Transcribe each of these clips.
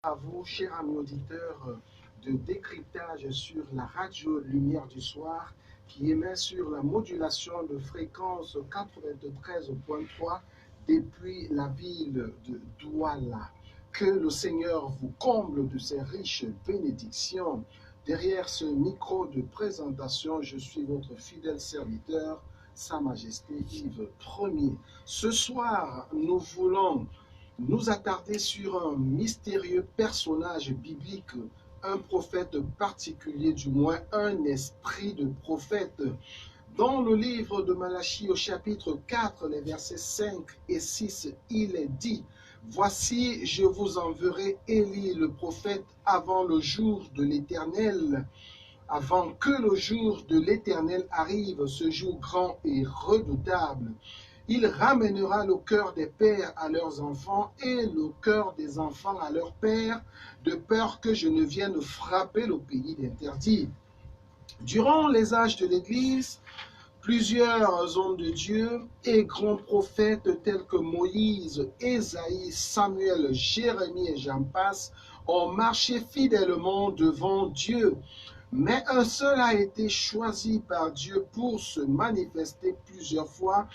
À vous, chers amis auditeurs, de décryptage sur la radio Lumière du Soir qui émet sur la modulation de fréquence 93.3 depuis la ville de Douala. Que le Seigneur vous comble de ses riches bénédictions. Derrière ce micro de présentation, je suis votre fidèle serviteur, Sa Majesté Yves Ier. Ce soir, nous voulons nous attarder sur un mystérieux personnage biblique, un prophète particulier, du moins un esprit de prophète. Dans le livre de Malachie au chapitre 4, les versets 5 et 6, il est dit: Voici, je vous enverrai Élie le prophète avant le jour de l'Éternel, avant que le jour de l'Éternel arrive, ce jour grand et redoutable. Il ramènera le cœur des pères à leurs enfants et le cœur des enfants à leurs pères, de peur que je ne vienne frapper le pays d'interdit. Durant les âges de l'Église, plusieurs hommes de Dieu et grands prophètes tels que Moïse, Ésaïe, Samuel, Jérémie et j'en passe ont marché fidèlement devant Dieu. Mais un seul a été choisi par Dieu pour se manifester plusieurs fois,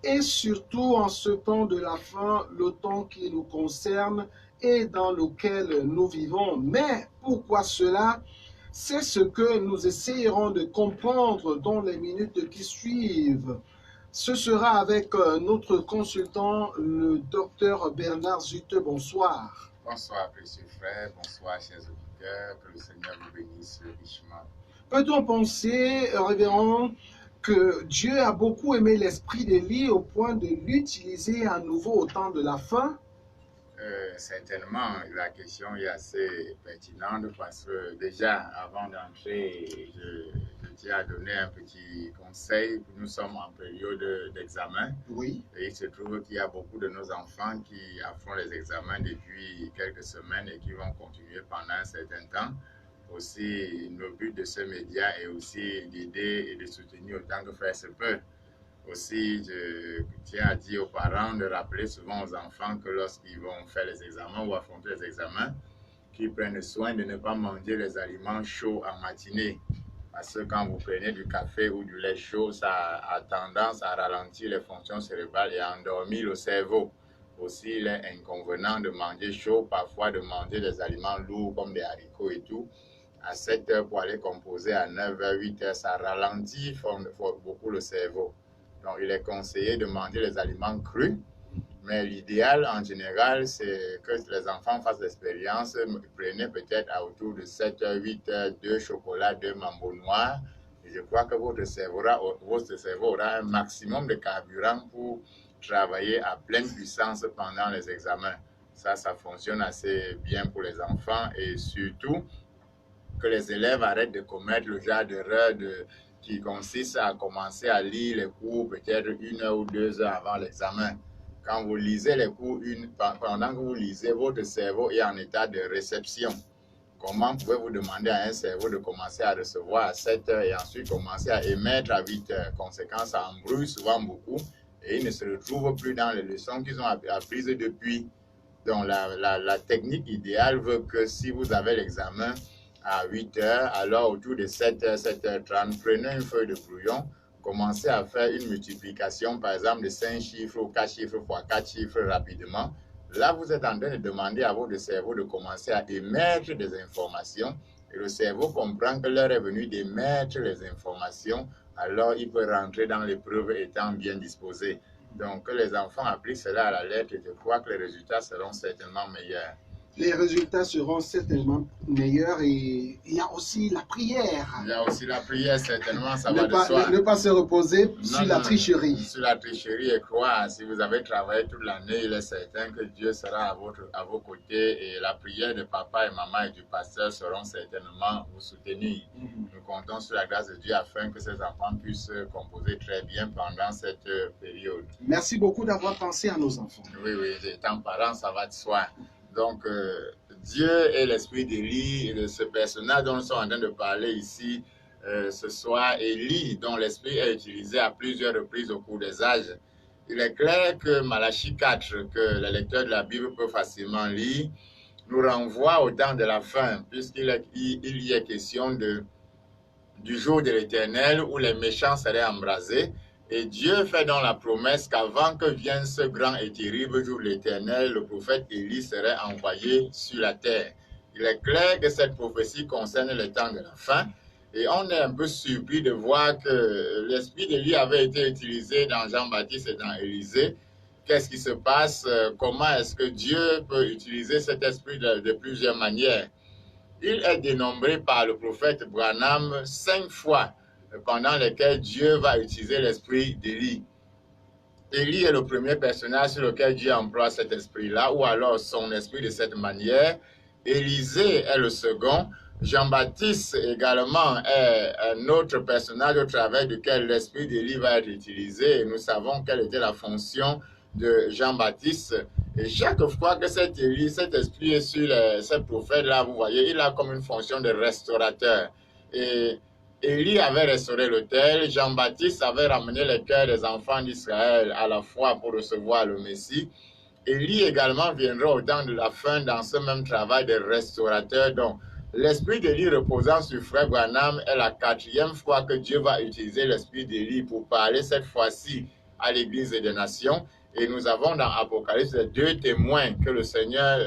et surtout en ce temps de la fin, le temps qui nous concerne et dans lequel nous vivons. Mais pourquoi cela? C'est ce que nous essayerons de comprendre dans les minutes qui suivent. Ce sera avec notre consultant, le docteur Bernard Zute. Bonsoir. Bonsoir, précieux frère. Bonsoir, chers auditeurs. Que le Seigneur vous bénisse richement. Peut-on penser, révérend, que Dieu a beaucoup aimé l'esprit d'Élie au point de l'utiliser à nouveau au temps de la fin? Certainement, la question est assez pertinente parce que déjà, avant d'entrer, je tiens à donner un petit conseil. Nous sommes en période d'examen. Oui. Et il se trouve qu'il y a beaucoup de nos enfants qui affrontent les examens depuis quelques semaines et qui vont continuer pendant un certain temps. Aussi, le but de ce média est aussi d'aider et de soutenir autant que faire se peut. Aussi, je tiens à dire aux parents de rappeler souvent aux enfants que lorsqu'ils vont faire les examens ou affronter les examens, qu'ils prennent soin de ne pas manger les aliments chauds en matinée. Parce que quand vous prenez du café ou du lait chaud, ça a tendance à ralentir les fonctions cérébrales et à endormir le cerveau. Aussi, il est inconvénient de manger chaud, parfois de manger des aliments lourds comme des haricots et tout. À 7 heures pour aller composer à 9 heures, 8 heures, ça ralentit beaucoup le cerveau. Donc, il est conseillé de manger les aliments crus, mais l'idéal en général, c'est que les enfants fassent l'expérience. Prenez peut-être à autour de 7 heures, 8 heures, 2 chocolats, 2 mambo noirs. Et je crois que votre cerveau aura un maximum de carburant pour travailler à pleine puissance pendant les examens. Ça fonctionne assez bien pour les enfants et surtout que les élèves arrêtent de commettre le genre d'erreur qui consiste à commencer à lire les cours peut-être 1 heure ou 2 heures avant l'examen. Quand vous lisez les cours, pendant que vous lisez, votre cerveau est en état de réception. Comment pouvez-vous demander à un cerveau de commencer à recevoir à 7 heures et ensuite commencer à émettre à 8 heures? Conséquence, ça embrouille souvent beaucoup et ils ne se retrouvent plus dans les leçons qu'ils ont apprises depuis. Donc, la technique idéale veut que si vous avez l'examen à 8 heures, alors autour de 7 heures, 7h30, prenez une feuille de brouillon, commencez à faire une multiplication, par exemple, de 5 chiffres ou 4 chiffres fois 4 chiffres rapidement. Là, vous êtes en train de demander à votre cerveau de commencer à émettre des informations. Et le cerveau comprend que l'heure est venue d'émettre les informations, alors il peut rentrer dans l'épreuve étant bien disposé. Donc, que les enfants appliquent cela à la lettre, je crois que les résultats seront certainement meilleurs. Les résultats seront certainement meilleurs et il y a aussi la prière. Il y a aussi la prière, certainement, ça va de soi. Ne pas se reposer sur la tricherie. Sur la tricherie et croire. Si vous avez travaillé toute l'année, il est certain que Dieu sera à vos côtés et la prière de papa et maman et du pasteur seront certainement vous soutenir. Nous comptons sur la grâce de Dieu afin que ces enfants puissent composer très bien pendant cette période. Merci beaucoup d'avoir pensé à nos enfants. Oui, étant parent, ça va de soi. Donc, Dieu est l'esprit d'Élie, et de ce personnage dont nous sommes en train de parler ici ce soir, Élie, dont l'esprit est utilisé à plusieurs reprises au cours des âges. Il est clair que Malachie 4, que les lecteurs de la Bible peuvent facilement lire, nous renvoie au temps de la fin, puisqu'il y est question du jour de l'Éternel où les méchants seraient embrasés. Et Dieu fait donc la promesse qu'avant que vienne ce grand et terrible jour de l'Éternel, le prophète Élie serait envoyé sur la terre. Il est clair que cette prophétie concerne le temps de la fin. Et on est un peu surpris de voir que l'esprit d'Élie avait été utilisé dans Jean-Baptiste et dans Élisée. Qu'est-ce qui se passe? Comment est-ce que Dieu peut utiliser cet esprit de plusieurs manières? Il est dénombré par le prophète Branham 5 fois pendant lesquelles Dieu va utiliser l'esprit d'Élie. Élie est le premier personnage sur lequel Dieu emploie cet esprit-là, ou alors son esprit de cette manière. Élisée est le second. Jean-Baptiste également est un autre personnage au travers duquel l'esprit d'Élie va être utilisé. Et nous savons quelle était la fonction de Jean-Baptiste. Et chaque fois que cet esprit est sur ces prophètes-là, vous voyez, il a comme une fonction de restaurateur. Et Élie avait restauré l'autel, Jean-Baptiste avait ramené les cœurs des enfants d'Israël à la foi pour recevoir le Messie. Élie également viendra au temps de la fin dans ce même travail de restaurateur. Donc, l'esprit d'Élie reposant sur Frère Branham est la 4e fois que Dieu va utiliser l'esprit d'Élie pour parler cette fois-ci à l'Église des nations. Et nous avons dans Apocalypse 2 témoins que le Seigneur,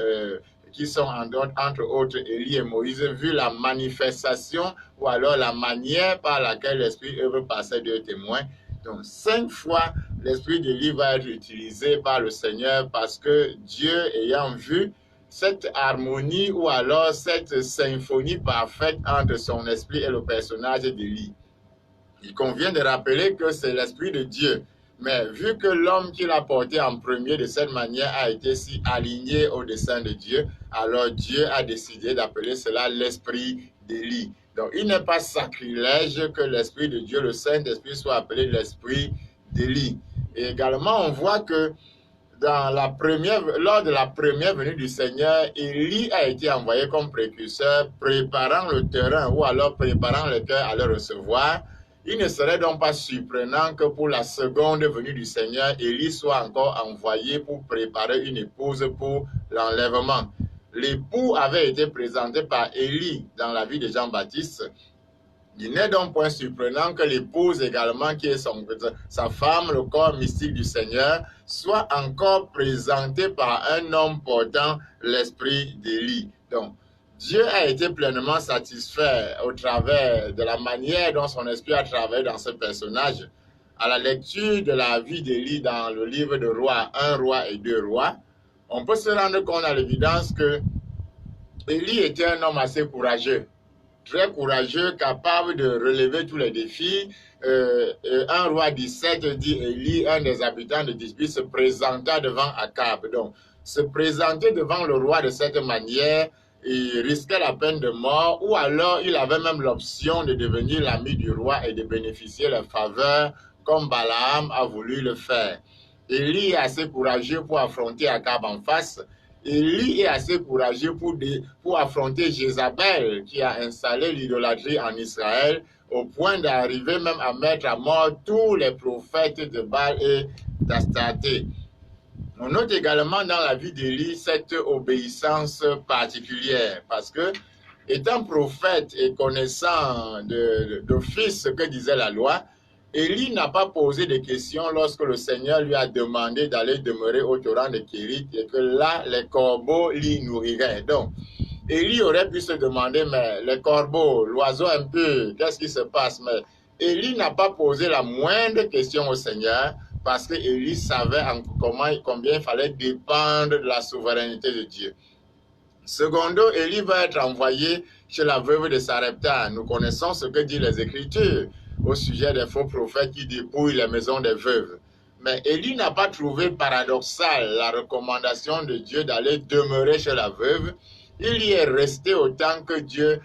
qui sont entre autres Élie et Moïse, vu la manifestation ou alors la manière par laquelle l'Esprit œuvre par ces 2 témoins. Donc 5 fois, l'Esprit d'Élie va être utilisé par le Seigneur parce que Dieu, ayant vu cette harmonie ou alors cette symphonie parfaite entre son esprit et le personnage d'Élie, il convient de rappeler que c'est l'Esprit de Dieu. Mais vu que l'homme qui l'a porté en premier de cette manière a été si aligné au dessein de Dieu, alors Dieu a décidé d'appeler cela l'Esprit d'Élie. Donc il n'est pas sacrilège que l'Esprit de Dieu, le Saint-Esprit, soit appelé l'Esprit d'Élie. Et également, on voit que lors de la première venue du Seigneur, Élie a été envoyé comme précurseur, préparant le terrain ou alors préparant le cœur à le recevoir. Il ne serait donc pas surprenant que pour la seconde venue du Seigneur, Élie soit encore envoyé pour préparer une épouse pour l'enlèvement. L'époux avait été présenté par Élie dans la vie de Jean-Baptiste. Il n'est donc point surprenant que l'épouse également, qui est sa femme, le corps mystique du Seigneur, soit encore présentée par un homme portant l'esprit d'Élie. Donc, Dieu a été pleinement satisfait au travers de la manière dont son esprit a travaillé dans ce personnage. À la lecture de la vie d'Élie dans le livre de Rois, 1 roi et 2 rois, on peut se rendre compte à l'évidence que Élie était un homme assez courageux. Très courageux, capable de relever tous les défis. 1 roi 17 dit Élie, un des habitants de Tisbi, se présenta devant Akab. Donc, se présenter devant le roi de cette manière, il risquait la peine de mort, ou alors il avait même l'option de devenir l'ami du roi et de bénéficier des faveurs, comme Balaam a voulu le faire. Élie est assez courageux pour affronter Akab en face. Élie est assez courageux pour affronter Jézabel, qui a installé l'idolâtrie en Israël, au point d'arriver même à mettre à mort tous les prophètes de Baal et d'Astarté. On note également dans la vie d'Élie cette obéissance particulière, parce que, étant prophète et connaissant d'office ce que disait la loi, Élie n'a pas posé de questions lorsque le Seigneur lui a demandé d'aller demeurer au torrent de Kérit et que là, les corbeaux l'y nourriraient. Donc, Élie aurait pu se demander, mais les corbeaux, l'oiseau un peu, qu'est-ce qui se passe? Mais Élie n'a pas posé la moindre question au Seigneur parce que Élie savait combien il fallait dépendre de la souveraineté de Dieu. Secondo, Élie va être envoyé chez la veuve de Sarepta. Nous connaissons ce que disent les Écritures au sujet des faux prophètes qui dépouillent les maisons des veuves. Mais Élie n'a pas trouvé paradoxal la recommandation de Dieu d'aller demeurer chez la veuve. Il y est resté autant que Dieu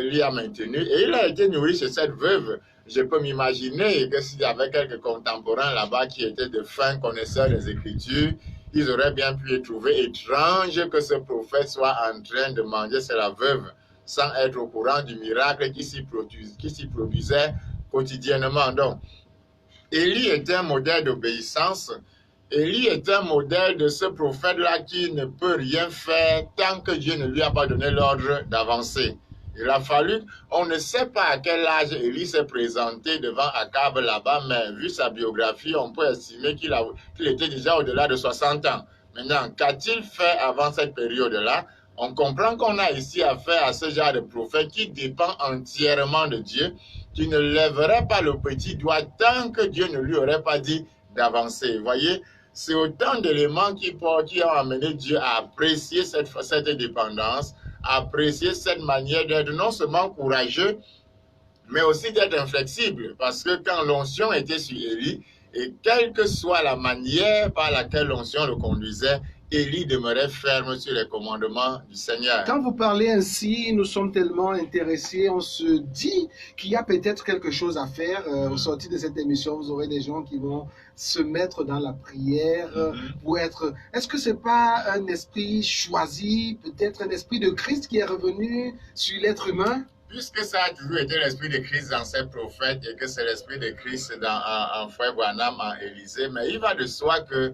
l'y a maintenu et il a été nourri chez cette veuve. Je peux m'imaginer que s'il y avait quelques contemporains là-bas qui étaient de fins connaisseurs des Écritures, ils auraient bien pu trouver étrange que ce prophète soit en train de manger chez la veuve sans être au courant du miracle qui s'y produisait quotidiennement. Donc, Élie était un modèle d'obéissance Élie est un modèle de ce prophète-là qui ne peut rien faire tant que Dieu ne lui a pas donné l'ordre d'avancer. Il a fallu, on ne sait pas à quel âge Élie s'est présenté devant Akab là-bas, mais vu sa biographie, on peut estimer qu'il était déjà au-delà de 60 ans. Maintenant, qu'a-t-il fait avant cette période-là? On comprend qu'on a ici affaire à ce genre de prophète qui dépend entièrement de Dieu, qui ne lèverait pas le petit doigt tant que Dieu ne lui aurait pas dit d'avancer. Vous voyez, c'est autant d'éléments qui ont amené Dieu à apprécier cette dépendance, à apprécier cette manière d'être non seulement courageux, mais aussi d'être inflexible. Parce que quand l'onction était sur Élie, et quelle que soit la manière par laquelle l'onction le conduisait, Élie demeurait ferme sur les commandements du Seigneur. Quand vous parlez ainsi, nous sommes tellement intéressés, on se dit qu'il y a peut-être quelque chose à faire. Au sortir de cette émission, vous aurez des gens qui vont se mettre dans la prière pour être... Est-ce que ce n'est pas un esprit choisi, peut-être un esprit de Christ qui est revenu sur l'être humain? Puisque ça a toujours été l'esprit de Christ dans ces prophètes et que c'est l'esprit de Christ en Frère Branham, en Élysée, mais il va de soi que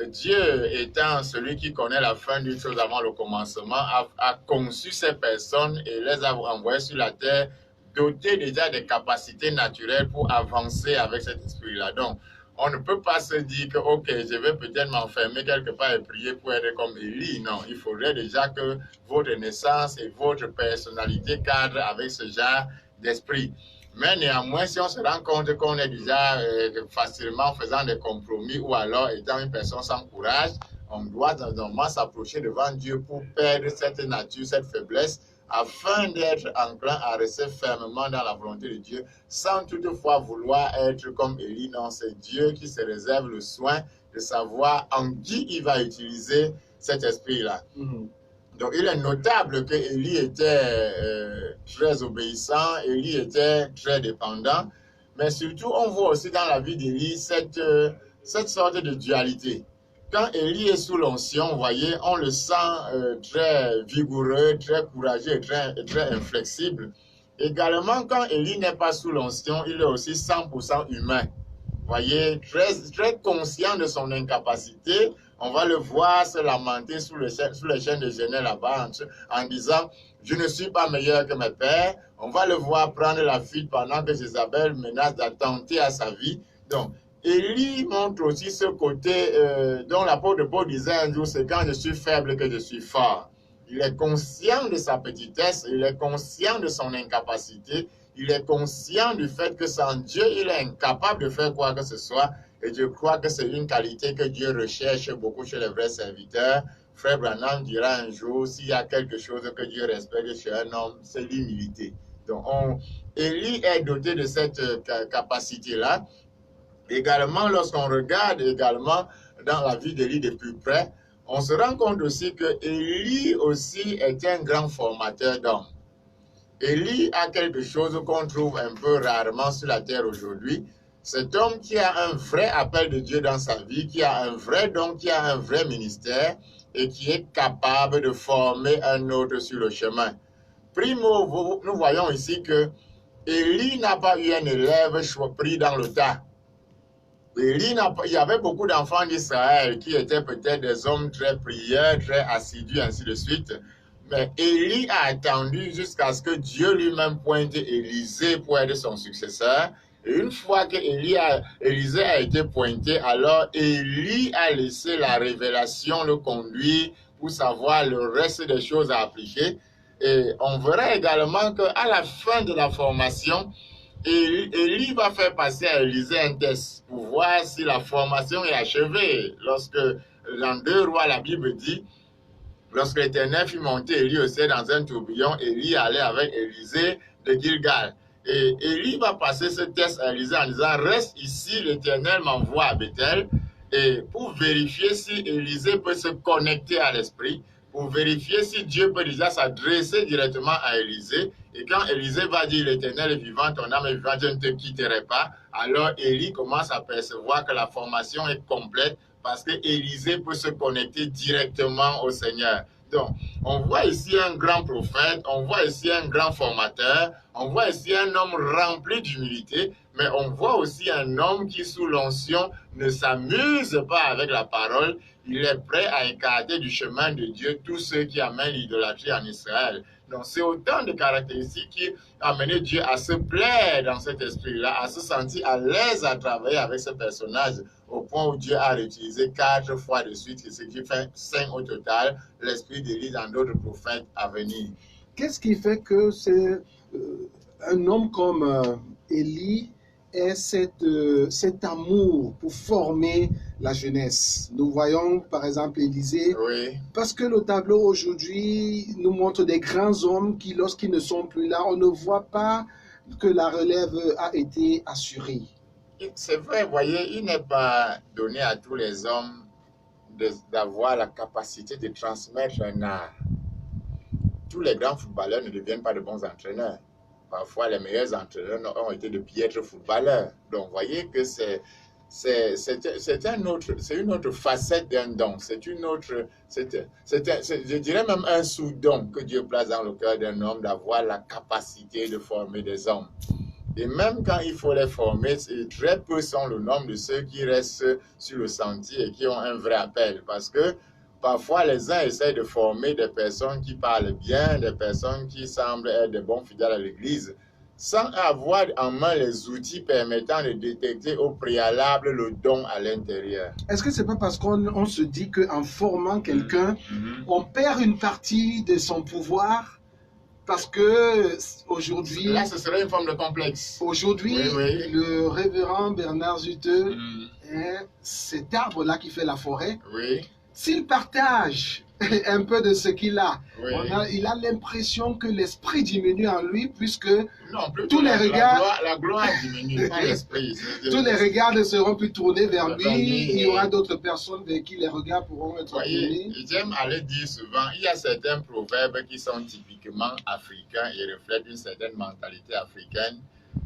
Dieu étant celui qui connaît la fin d'une chose avant le commencement, a conçu ces personnes et les a envoyées sur la terre, dotées déjà des capacités naturelles pour avancer avec cet esprit-là. Donc, on ne peut pas se dire que, ok, je vais peut-être m'enfermer quelque part et prier pour être comme Élie. Non, il faudrait déjà que votre naissance et votre personnalité cadrent avec ce genre d'esprit. Mais néanmoins, si on se rend compte qu'on est déjà facilement faisant des compromis ou alors étant une personne sans courage, on doit normalement s'approcher devant Dieu pour perdre cette nature, cette faiblesse, afin d'être enclin à rester fermement dans la volonté de Dieu, sans toutefois vouloir être comme Élie. Non, c'est Dieu qui se réserve le soin de savoir en qui il va utiliser cet esprit-là. Donc, il est notable que Élie était très obéissant, Élie était très dépendant, mais surtout, on voit aussi dans la vie d'Élie cette sorte de dualité. Quand Élie est sous l'onction, vous voyez, on le sent très vigoureux, très courageux et très inflexible. Également, quand Élie n'est pas sous l'onction, il est aussi 100% humain. Vous voyez, très conscient de son incapacité. On va le voir se lamenter sous les chaînes de Genèse là-bas en disant « Je ne suis pas meilleur que mes pères ». On va le voir prendre la fuite pendant que Jézabel menace d'attenter à sa vie. Donc, Élie montre aussi ce côté dont l'apôtre Paul disait un jour, c'est quand je suis faible que je suis fort. Il est conscient de sa petitesse, il est conscient de son incapacité, il est conscient du fait que sans Dieu, il est incapable de faire quoi que ce soit. Et je crois que c'est une qualité que Dieu recherche beaucoup chez les vrais serviteurs. Frère Branham dira un jour, s'il y a quelque chose que Dieu respecte chez un homme, c'est l'humilité. Donc, Élie est doté de cette capacité-là. Également, lorsqu'on regarde également dans la vie d'Élie de plus près, on se rend compte aussi que Élie aussi est un grand formateur d'hommes. Élie a quelque chose qu'on trouve un peu rarement sur la terre aujourd'hui. Cet homme qui a un vrai appel de Dieu dans sa vie, qui a un vrai don, qui a un vrai ministère et qui est capable de former un autre sur le chemin. Primo, nous voyons ici que Élie n'a pas eu un élève pris dans le tas. Il y avait beaucoup d'enfants d'Israël qui étaient peut-être des hommes très prieurs, très assidus, ainsi de suite. Mais Élie a attendu jusqu'à ce que Dieu lui-même pointe Élisée pour être son successeur. Et une fois que Élisée a été pointé, alors Élie a laissé la révélation le conduire pour savoir le reste des choses à appliquer. Et on verra également qu'à la fin de la formation, Élie va faire passer à Élisée un test pour voir si la formation est achevée. Lorsque dans 2 Rois, la Bible dit, lorsque l'Éternel fit monter Élie au ciel dans un tourbillon, Élie allait avec Élisée de Gilgal. Et Élie va passer ce test à Élisée en disant, reste ici, l'Éternel m'envoie à Bethel, et pour vérifier si Élisée peut se connecter à l'esprit, pour vérifier si Dieu peut déjà s'adresser directement à Élisée. Et quand Élisée va dire, l'Éternel est vivant, ton âme est vivante, je ne te quitterai pas, alors Élie commence à percevoir que la formation est complète parce que Élisée peut se connecter directement au Seigneur. Donc, On voit ici un grand prophète, on voit ici un grand formateur, on voit ici un homme rempli d'humilité, mais on voit aussi un homme qui, sous l'onction, ne s'amuse pas avec la parole. Il est prêt à écarter du chemin de Dieu tous ceux qui amènent l'idolâtrie en Israël. Donc, c'est autant de caractéristiques qui amenaient Dieu à se plaire dans cet esprit-là, à se sentir à l'aise à travailler avec ce personnage, au point où Dieu a réutilisé 4 fois de suite, ce qui fait 5 au total, l'esprit d'Élie dans d'autres prophètes à venir. Qu'est-ce qui fait que c'est un homme comme Élie ait cet amour pour former la jeunesse? Nous voyons par exemple Élisée, Oui. parce que le tableau aujourd'hui nous montre des grands hommes qui, lorsqu'ils ne sont plus là, on ne voit pas que la relève a été assurée. C'est vrai, voyez, il n'est pas donné à tous les hommes d'avoir la capacité de transmettre un art. Tous les grands footballeurs ne deviennent pas de bons entraîneurs. Parfois, les meilleurs entraîneurs ont été de piètres footballeurs. Donc, vous voyez que c'est une autre facette d'un don. C'est une autre, je dirais même un sous-don que Dieu place dans le cœur d'un homme d'avoir la capacité de former des hommes. Et même quand il faut les former, très peu sont le nombre de ceux qui restent sur le sentier et qui ont un vrai appel. Parce que parfois, les uns essaient de former des personnes qui parlent bien, des personnes qui semblent être des bons fidèles à l'Église, sans avoir en main les outils permettant de détecter au préalable le don à l'intérieur. Est-ce que c'est pas parce qu'on se dit qu'en formant quelqu'un, on perd une partie de son pouvoir? Parce que aujourd'hui... Là, ce serait une forme de complexe. Aujourd'hui, oui. Le révérend Bernard Zuteux est cet arbre-là qui fait la forêt. Oui. S'il partage un peu de ce qu'il a, oui. Il a l'impression que l'esprit diminue en lui, puisque non, tous les regards... La gloire diminue, pas l'esprit. Tous les regards ne seront plus tournés vers lui. Il y aura d'autres personnes vers qui les regards pourront être tournés. J'aime aller dire souvent, il y a certains proverbes qui sont typiquement africains et reflètent une certaine mentalité africaine.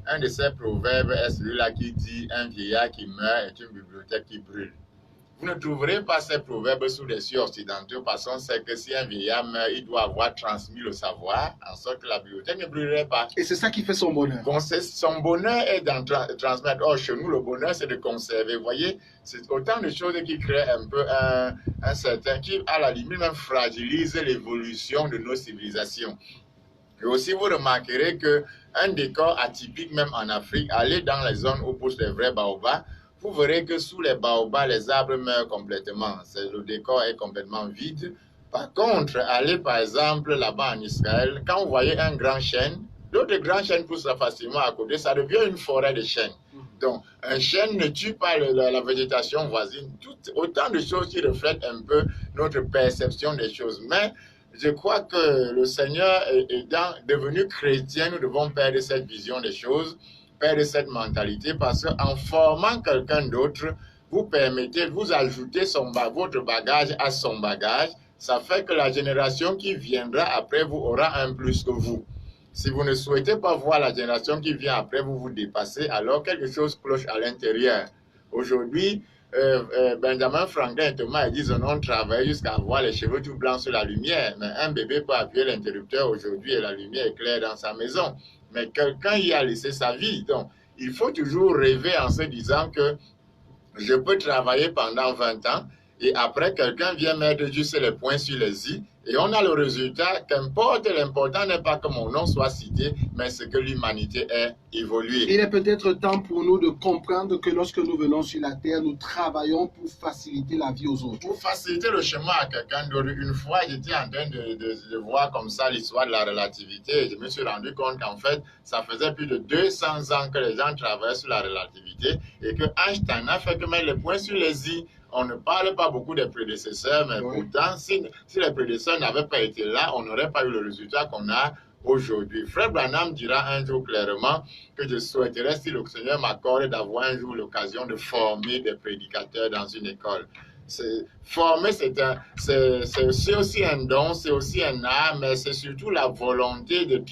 Un de ces proverbes est celui-là qui dit « Un vieillard qui meurt est une bibliothèque qui brûle ». Vous ne trouverez pas ces proverbes sous les cieux occidentaux parce qu'on sait que si un vieillard meurt, il doit avoir transmis le savoir, en sorte que la bibliothèque ne brûlerait pas. Et c'est ça qui fait son bonheur. Son bonheur est d'en transmettre. Or, chez nous, le bonheur, c'est de conserver. Vous voyez, c'est autant de choses qui créent un peu un certain, qui, à la limite, même fragilise l'évolution de nos civilisations. Et aussi, vous remarquerez qu'un décor atypique, même en Afrique, aller dans les zones où poussent les vrais baobabs, vous verrez que sous les baobabs, les arbres meurent complètement. Le décor est complètement vide. Par contre, allez par exemple là-bas en Israël, quand vous voyez un grand chêne, d'autres grands chênes poussent facilement à côté, ça devient une forêt de chênes. Donc, un chêne ne tue pas la végétation voisine. Autant de choses qui reflètent un peu notre perception des choses. Mais je crois que le Seigneur étant devenu chrétien, nous devons perdre cette vision des choses, perdre cette mentalité, parce qu'en formant quelqu'un d'autre, vous permettez, vous ajoutez votre bagage à son bagage. Ça fait que la génération qui viendra après vous aura un plus que vous. Si vous ne souhaitez pas voir la génération qui vient après vous vous dépasser, alors quelque chose cloche à l'intérieur. Aujourd'hui, Benjamin Franklin et Thomas Edison ont travaillé jusqu'à avoir les cheveux tout blancs sur la lumière. Mais un bébé peut appuyer l'interrupteur aujourd'hui et la lumière est claire dans sa maison. Mais quelqu'un y a laissé sa vie. Donc, il faut toujours rêver en se disant que je peux travailler pendant 20 ans et après, quelqu'un vient mettre juste les points sur les i et on a le résultat. Qu'importe, l'important n'est pas que mon nom soit cité, mais c'est que l'humanité ait évolué. Il est peut-être temps pour nous de comprendre que lorsque nous venons sur la terre, nous travaillons pour faciliter la vie aux autres. Pour faciliter le chemin à quelqu'un d'autre. Une fois, j'étais en train de voir comme ça l'histoire de la relativité et je me suis rendu compte qu'en fait, ça faisait plus de 200 ans que les gens travaillaient sur la relativité et que Einstein a fait que mettre les points sur les i. On ne parle pas beaucoup des prédécesseurs, mais pourtant, si les prédécesseurs n'avaient pas été là, on n'aurait pas eu le résultat qu'on a aujourd'hui. Frère Branham dira un jour clairement que je souhaiterais, si le Seigneur m'accorde, d'avoir un jour l'occasion de former des prédicateurs dans une école. Former, c'est aussi un don, c'est aussi un art, mais c'est surtout la volonté de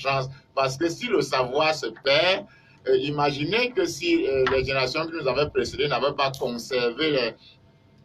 Parce que si le savoir se perd, imaginez que si les générations qui nous avaient précédées n'avaient pas conservé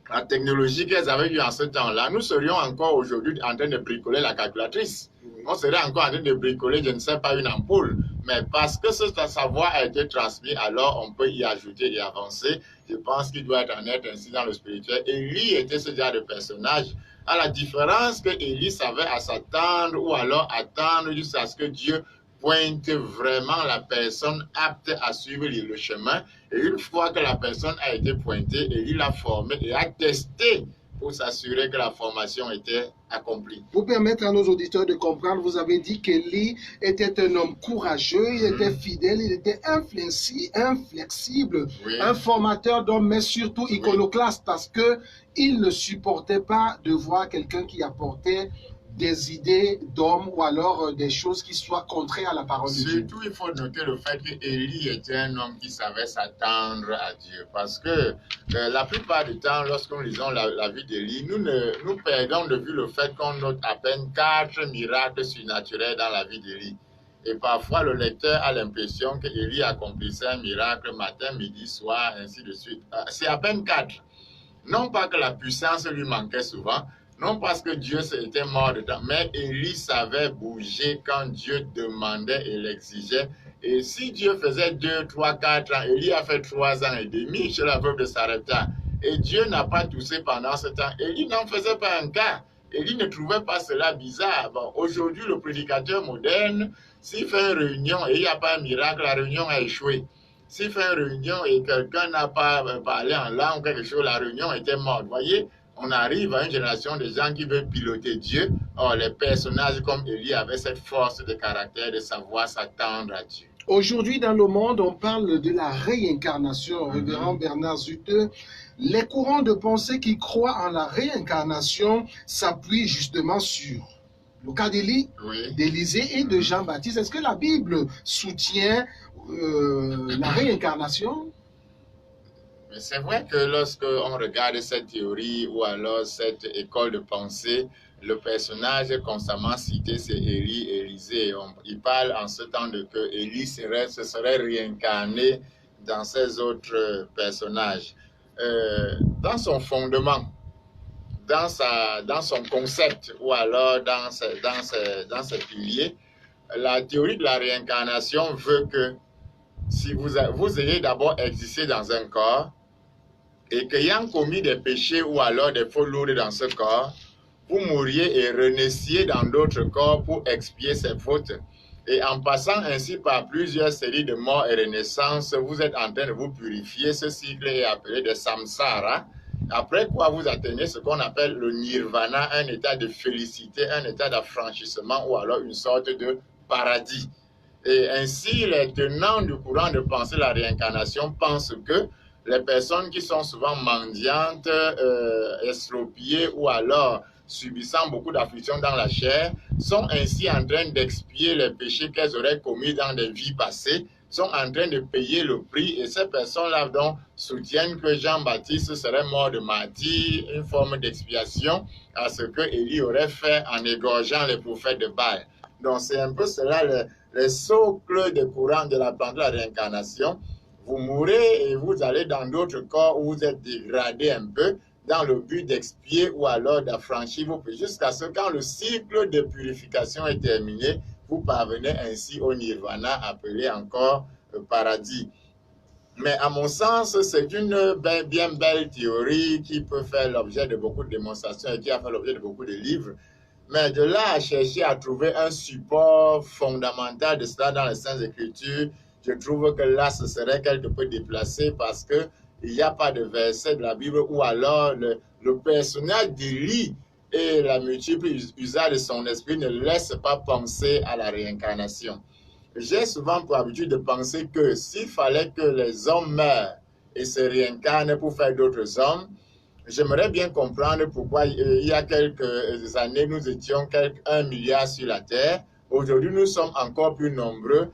la technologie qu'elles avaient eue en ce temps-là, nous serions encore aujourd'hui en train de bricoler la calculatrice. On serait encore en train de bricoler, je ne sais pas, une ampoule. Mais parce que ce savoir a été transmis, alors on peut y ajouter et avancer. Je pense qu'il doit en être ainsi dans le spirituel. Élie était ce genre de personnage. À la différence que Élie savait à s'attendre ou alors attendre jusqu'à ce que Dieu pointe vraiment la personne apte à suivre le chemin. Et une fois que la personne a été pointée, Élie l'a formée et a testé pour s'assurer que la formation était accomplie. Pour permettre à nos auditeurs de comprendre, vous avez dit qu'Élie était un homme courageux, il était fidèle, il était inflexible, un formateur d'hommes, mais surtout iconoclaste, parce qu'il ne supportait pas de voir quelqu'un qui apportait des idées d'hommes ou alors des choses qui soient contraires à la parole de Dieu. Surtout, il faut noter le fait qu'Élie était un homme qui savait s'attendre à Dieu. Parce que la plupart du temps, lorsque nous lisons la vie d'Élie, nous perdons de vue le fait qu'on note à peine 4 miracles surnaturels dans la vie d'Élie. Et parfois, le lecteur a l'impression qu'Élie accomplissait un miracle matin, midi, soir, ainsi de suite. C'est à peine 4. Non pas que la puissance lui manquait souvent, non parce que Dieu était mort dedans, mais Élie savait bouger quand Dieu demandait et l'exigeait. Et si Dieu faisait 2, 3, 4 ans, Élie a fait 3 ans et demi chez la veuve de Sarepta. Et Dieu n'a pas toussé pendant ce temps. Élie n'en faisait pas un cas. Élie ne trouvait pas cela bizarre. Bon, aujourd'hui, le prédicateur moderne, s'il fait une réunion et il n'y a pas un miracle, la réunion a échoué. S'il fait une réunion et quelqu'un n'a pas parlé en langue ou quelque chose, la réunion était morte. Vous voyez, on arrive à une génération de gens qui veulent piloter Dieu. Or, les personnages comme Élie avaient cette force de caractère de savoir s'attendre à Dieu. Aujourd'hui, dans le monde, on parle de la réincarnation. Révérend Bernard Zutteux, les courants de pensée qui croient en la réincarnation s'appuient justement sur le cas d'Élie, d'Élisée et de Jean-Baptiste. Est-ce que la Bible soutient la réincarnation? C'est vrai que lorsqu'on regarde cette théorie ou alors cette école de pensée, le personnage constamment cité, c'est Élie, Élisée. Il parle en ce temps que Élie se serait réincarné dans ces autres personnages. Dans son fondement, dans son concept ou alors dans ses piliers, la théorie de la réincarnation veut que si vous ayez d'abord existé dans un corps, et qu'ayant commis des péchés ou alors des fautes lourdes dans ce corps, vous mouriez et renaissiez dans d'autres corps pour expier ces fautes. Et en passant ainsi par plusieurs séries de morts et renaissances, vous êtes en train de vous purifier. Ce cycle est appelé de samsara. Après quoi vous atteignez ce qu'on appelle le nirvana, un état de félicité, un état d'affranchissement ou alors une sorte de paradis. Et ainsi, les tenants du courant de pensée de la réincarnation pensent que les personnes qui sont souvent mendiantes, estropiées ou alors subissant beaucoup d'afflictions dans la chair, sont ainsi en train d'expier les péchés qu'elles auraient commis dans des vies passées, sont en train de payer le prix. Et ces personnes-là donc soutiennent que Jean-Baptiste serait mort de martyr, une forme d'expiation à ce que Élie aurait fait en égorgeant les prophètes de Baal. Donc c'est un peu cela les socles des courants de la plante de la réincarnation. Vous mourrez et vous allez dans d'autres corps où vous êtes dégradé un peu dans le but d'expier ou alors d'affranchir vos péchés jusqu'à ce que quand le cycle de purification est terminé, vous parvenez ainsi au nirvana appelé encore paradis. Mais à mon sens, c'est une bien belle théorie qui peut faire l'objet de beaucoup de démonstrations et qui a fait l'objet de beaucoup de livres. Mais de là à chercher à trouver un support fondamental de cela dans les Saintes Écritures, je trouve que là, ce serait quelque peu déplacé parce qu'il n'y a pas de verset de la Bible ou alors le personnage d'Élie et la multiple usage de son esprit ne laisse pas penser à la réincarnation. J'ai souvent pour habitude de penser que s'il fallait que les hommes meurent et se réincarnent pour faire d'autres hommes, j'aimerais bien comprendre pourquoi il y a quelques années, nous étions 1 milliard sur la Terre. Aujourd'hui, nous sommes encore plus nombreux.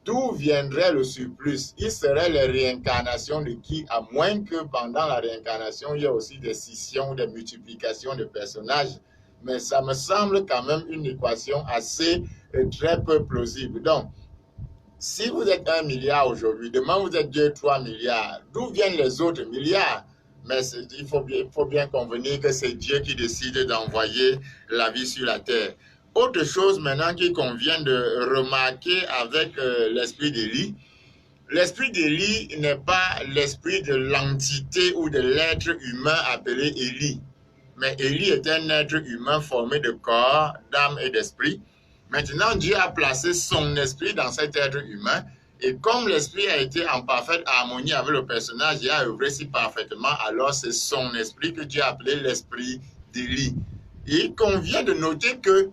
D'où viendrait le surplus? Il serait les réincarnations de qui? À moins que pendant la réincarnation, il y ait aussi des scissions, des multiplications de personnages. Mais ça me semble quand même une équation assez très peu plausible. Donc, si vous êtes 1 milliard aujourd'hui, demain vous êtes 2, 3 milliards, d'où viennent les autres milliards? Mais il faut bien convenir que c'est Dieu qui décide d'envoyer la vie sur la terre. Autre chose maintenant qu'il convient de remarquer avec l'esprit d'Élie, l'esprit d'Élie n'est pas l'esprit de l'entité ou de l'être humain appelé Élie. Mais Élie est un être humain formé de corps, d'âme et d'esprit. Maintenant, Dieu a placé son esprit dans cet être humain. Et comme l'esprit a été en parfaite harmonie avec le personnage et a œuvré si parfaitement, alors c'est son esprit que Dieu a appelé l'esprit d'Élie. Et il convient de noter que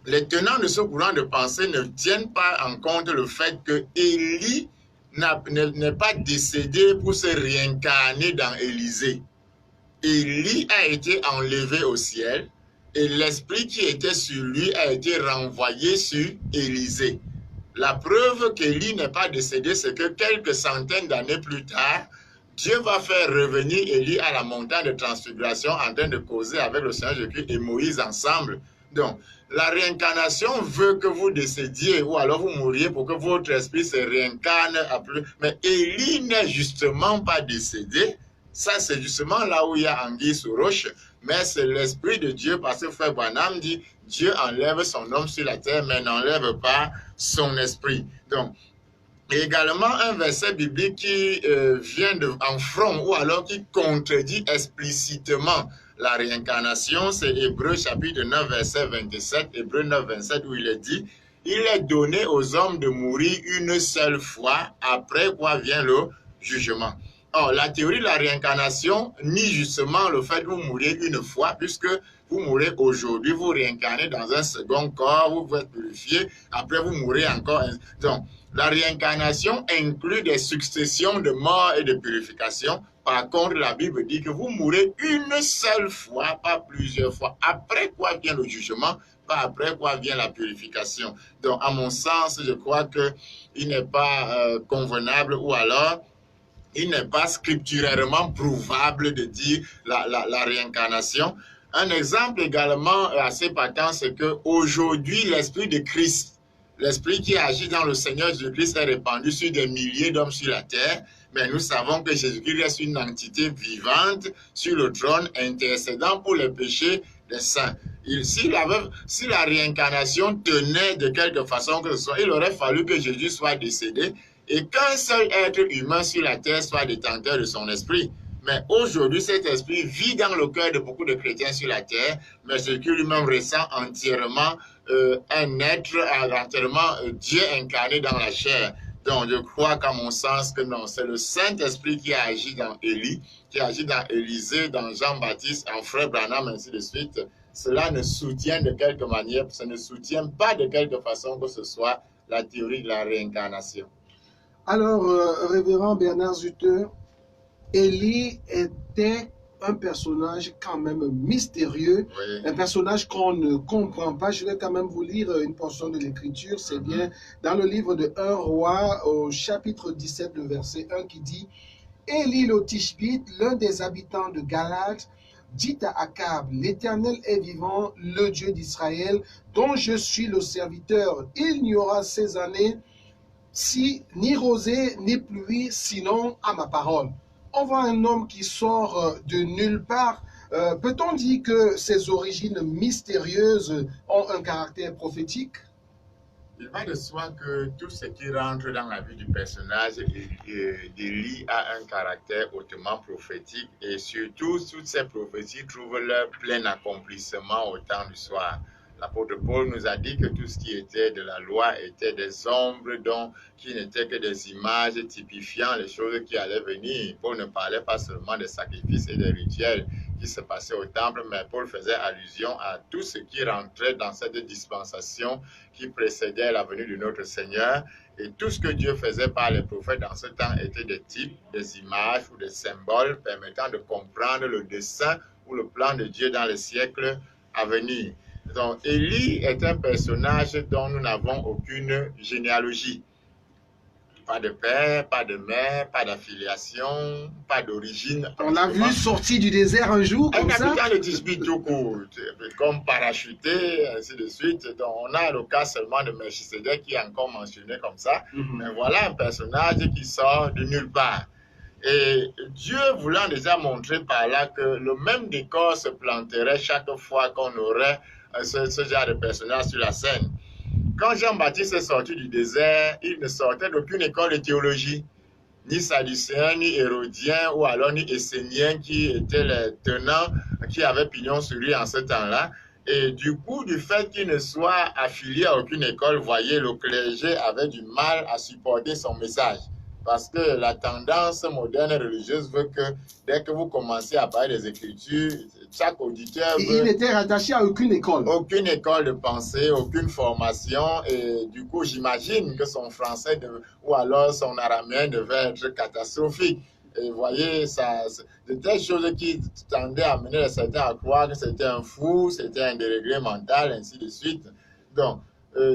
les tenants de ce courant de pensée ne tiennent pas en compte le fait que Élie n'est pas décédé pour se réincarner dans Élisée. Élie a été enlevé au ciel et l'esprit qui était sur lui a été renvoyé sur Élisée. La preuve qu'Élie n'est pas décédé, c'est que quelques centaines d'années plus tard, Dieu va faire revenir Élie à la montagne de transfiguration en train de causer avec le Seigneur Jésus et Moïse ensemble. Donc, la réincarnation veut que vous décédiez ou alors vous mouriez pour que votre esprit se réincarne. Mais Élie n'est justement pas décédé. Ça, c'est justement là où il y a anguille sous roche. Mais c'est l'esprit de Dieu, parce que Frère Branham dit, Dieu enlève son homme sur la terre, mais n'enlève pas son esprit. Donc, également un verset biblique qui vient en front ou alors qui contredit explicitement la réincarnation, c'est Hébreux chapitre 9, verset 27, Hébreux 9, 27, où il est dit, il est donné aux hommes de mourir une seule fois, après quoi vient le jugement. Or, la théorie de la réincarnation nie justement le fait que vous mourrez une fois, puisque vous mourrez aujourd'hui, vous réincarnez dans un second corps, vous êtes purifié, après vous mourrez encore. Donc, la réincarnation inclut des successions de morts et de purification. Par contre, la Bible dit que vous mourrez une seule fois, pas plusieurs fois. Après quoi vient le jugement, pas après quoi vient la purification. Donc, à mon sens, je crois qu'il n'est pas convenable ou alors il n'est pas scripturairement prouvable de dire la réincarnation. Un exemple également assez patent, c'est qu'aujourd'hui, l'esprit de Christ, l'esprit qui agit dans le Seigneur Jésus-Christ est répandu sur des milliers d'hommes sur la terre, mais nous savons que Jésus-Christ reste une entité vivante sur le trône, intercédant pour les péchés des saints. Si la réincarnation tenait de quelque façon que ce soit, il aurait fallu que Jésus soit décédé et qu'un seul être humain sur la terre soit détenteur de son esprit. Mais aujourd'hui, cet esprit vit dans le cœur de beaucoup de chrétiens sur la terre, mais ce qui lui-même ressent entièrement un être, entièrement Dieu incarné dans la chair. Donc, je crois qu'à mon sens, que non, c'est le Saint-Esprit qui a agi dans Élie, qui a agi dans Élisée, dans Jean-Baptiste, en Frère Branham, ainsi de suite. Cela ne soutient de quelque manière, ça ne soutient pas de quelque façon que ce soit la théorie de la réincarnation. Alors, révérend Bernard Zutter, Élie était un personnage quand même mystérieux, oui. Un personnage qu'on ne comprend pas. Je vais quand même vous lire une portion de l'écriture, c'est bien dans le livre de 1 Roi au chapitre 17, le verset 1 qui dit « Élie le Tishbite, l'un des habitants de Galad, dit à Akab, l'Éternel est vivant, le Dieu d'Israël, dont je suis le serviteur. Il n'y aura ces années ni rosée ni pluie, sinon à ma parole. » On voit un homme qui sort de nulle part. Peut-on dire que ses origines mystérieuses ont un caractère prophétique? Il va de soi que tout ce qui rentre dans la vie du personnage d'Élie a un caractère hautement prophétique et surtout, toutes ces prophéties trouvent leur plein accomplissement au temps du soir. L'apôtre Paul nous a dit que tout ce qui était de la loi était des ombres, qui n'étaient que des images typifiant les choses qui allaient venir. Paul ne parlait pas seulement des sacrifices et des rituels qui se passaient au temple, mais Paul faisait allusion à tout ce qui rentrait dans cette dispensation qui précédait la venue de notre Seigneur. Et tout ce que Dieu faisait par les prophètes dans ce temps était des types, des images ou des symboles permettant de comprendre le dessein ou le plan de Dieu dans les siècles à venir. Donc, Élie est un personnage dont nous n'avons aucune généalogie. Pas de père, pas de mère, pas d'affiliation, pas d'origine. On l'a vu sorti du désert un jour, comme ça. Un habitant de Tishbite tout court, comme parachuté, ainsi de suite. Donc, on a le cas seulement de Melchisedec qui est encore mentionné comme ça. Mais voilà un personnage qui sort de nulle part. Et Dieu voulant déjà montrer par là que le même décor se planterait chaque fois qu'on aurait ce genre de personnage sur la scène. Quand Jean-Baptiste est sorti du désert, il ne sortait d'aucune école de théologie, ni sadducéen, ni hérodien, ou alors ni essénien, qui étaient les tenants qui avaient pignon sur lui en ce temps-là. Et du coup, du fait qu'il ne soit affilié à aucune école, voyez, le clergé avait du mal à supporter son message. Parce que la tendance moderne religieuse veut que dès que vous commencez à parler des Écritures, chaque auditeur veut... Il n'était rattaché à aucune école. Aucune école de pensée, aucune formation. Et du coup, j'imagine que son français ou alors son araméen devait être catastrophique. Et vous voyez, de telles choses qui tendaient à amener certains à croire que c'était un fou, c'était un déréglé mental, ainsi de suite. Donc,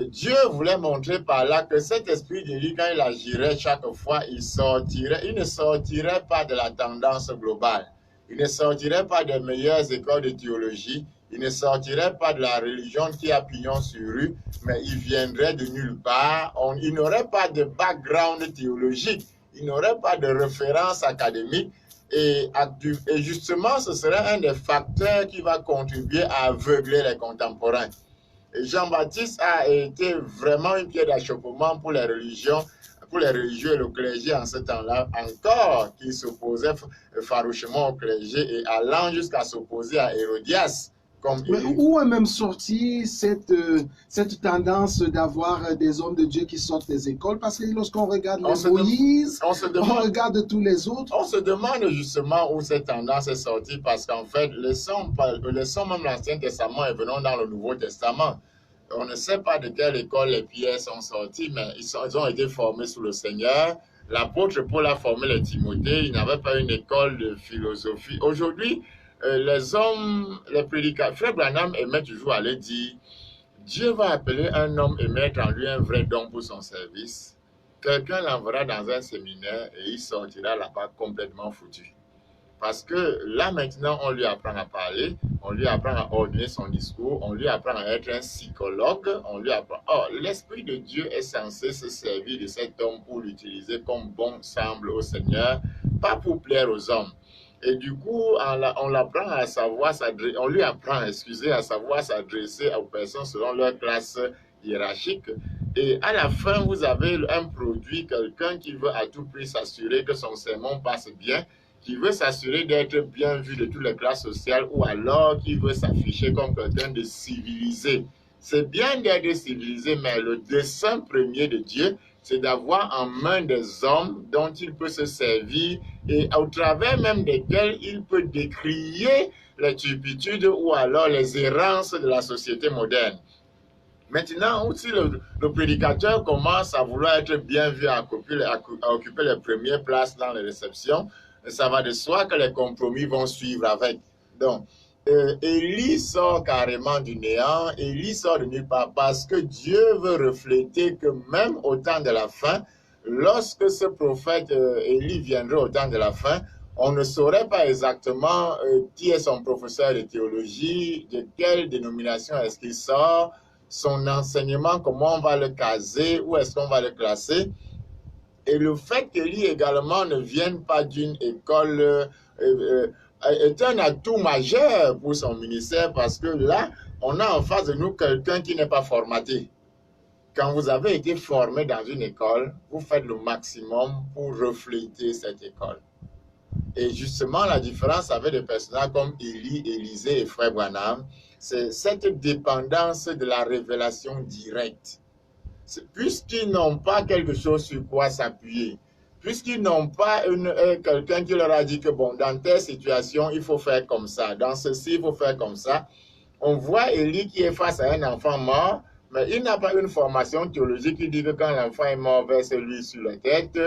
Dieu voulait montrer par là que cet esprit de lui, quand il agirait chaque fois, il ne sortirait pas de la tendance globale. Il ne sortirait pas des meilleures écoles de théologie. Il ne sortirait pas de la religion qui a pignon sur rue, mais il viendrait de nulle part. Il n'aurait pas de background théologique. Il n'aurait pas de référence académique. Et justement, ce serait un des facteurs qui va contribuer à aveugler les contemporains. Et Jean-Baptiste a été vraiment une pierre d'achoppement pour les religions, pour les religieux et le clergé en ce temps-là, encore qui s'opposait farouchement au clergé et allant jusqu'à s'opposer à Hérodias. Mais où est même sortie cette tendance d'avoir des hommes de Dieu qui sortent des écoles? Parce que lorsqu'on regarde Moïse, on regarde tous les autres. On se demande justement où cette tendance est sortie, parce qu'en fait, laissons même l'Ancien Testament et venons dans le Nouveau Testament. On ne sait pas de quelle école les pierres sont sortis, mais ils ont été formés sous le Seigneur. L'apôtre Paul a formé les Timothées. Il n'avait pas une école de philosophie. Aujourd'hui, les hommes, les prédicateurs, Frère Branham aimait toujours aller dire, Dieu va appeler un homme et mettre en lui un vrai don pour son service. Quelqu'un l'enverra dans un séminaire et il sortira là-bas complètement foutu. Parce que là maintenant, on lui apprend à parler, on lui apprend à ordonner son discours, on lui apprend à être un psychologue, on lui apprend... Or, l'Esprit de Dieu est censé se servir de cet homme pour l'utiliser comme bon semble au Seigneur, pas pour plaire aux hommes. Et du coup, on l'apprend à savoir s'adresser, on lui apprend, à savoir s'adresser aux personnes selon leur classe hiérarchique. Et à la fin, vous avez un produit, quelqu'un qui veut à tout prix s'assurer que son sermon passe bien, qui veut s'assurer d'être bien vu de toutes les classes sociales, ou alors qui veut s'afficher comme quelqu'un de civilisé. C'est bien d'être civilisé, mais le dessein premier de Dieu, c'est d'avoir en main des hommes dont il peut se servir et au travers même desquels il peut décrier les turpitudes ou alors les errances de la société moderne. Maintenant, si le prédicateur commence à vouloir être bien vu, à occuper les premières places dans les réceptions, ça va de soi que les compromis vont suivre avec. Donc, Élie sort carrément du néant, Élie sort de nulle part parce que Dieu veut refléter que même au temps de la fin, lorsque ce prophète Élie viendra au temps de la fin, on ne saurait pas exactement qui est son professeur de théologie, de quelle dénomination est-ce qu'il sort, son enseignement, comment on va le caser, où est-ce qu'on va le classer. Et le fait qu'Élie également ne vienne pas d'une école est un atout majeur pour son ministère, parce que là, on a en face de nous quelqu'un qui n'est pas formaté. Quand vous avez été formé dans une école, vous faites le maximum pour refléter cette école. Et justement, la différence avec des personnages comme Élie, Élisée et Frère Branham, c'est cette dépendance de la révélation directe. Puisqu'ils n'ont pas quelque chose sur quoi s'appuyer, puisqu'ils n'ont pas quelqu'un qui leur a dit que bon, dans telle situation, il faut faire comme ça, dans ceci, il faut faire comme ça. On voit Élie qui est face à un enfant mort, mais il n'a pas une formation théologique qui dit que quand l'enfant est mort, verse lui sur la tête,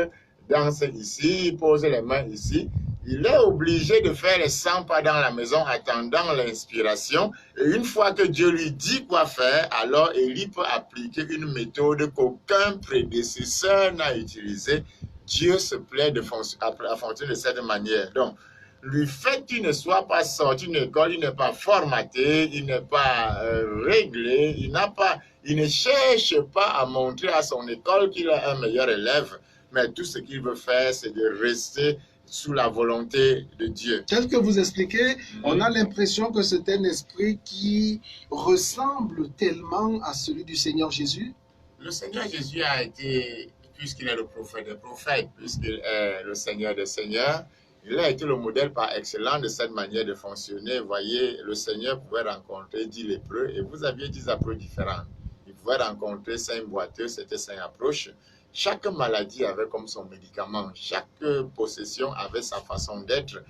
danse ici, pose les mains ici. Il est obligé de faire les 100 pas dans la maison attendant l'inspiration. Et une fois que Dieu lui dit quoi faire, alors Élie peut appliquer une méthode qu'aucun prédécesseur n'a utilisée. Dieu se plaît à fonctionner de cette manière. Donc, le fait qu'il ne soit pas sorti d'une école, il n'est pas formaté, il n'est pas réglé, il ne cherche pas à montrer à son école qu'il est un meilleur élève, mais tout ce qu'il veut faire, c'est de rester sous la volonté de Dieu. Tel que vous expliquez, on a l'impression que c'est un esprit qui ressemble tellement à celui du Seigneur Jésus. Le Seigneur Jésus a été, puisqu'il est le prophète des prophètes, puisqu'il est le Seigneur des seigneurs, il a été le modèle par excellence de cette manière de fonctionner. Vous voyez, le Seigneur pouvait rencontrer 10 lépreux et vous aviez 10 approches différentes. Il pouvait rencontrer 5 boiteux, c'était 5 approches. Chaque maladie avait comme son médicament. Chaque possession avait sa façon d'être.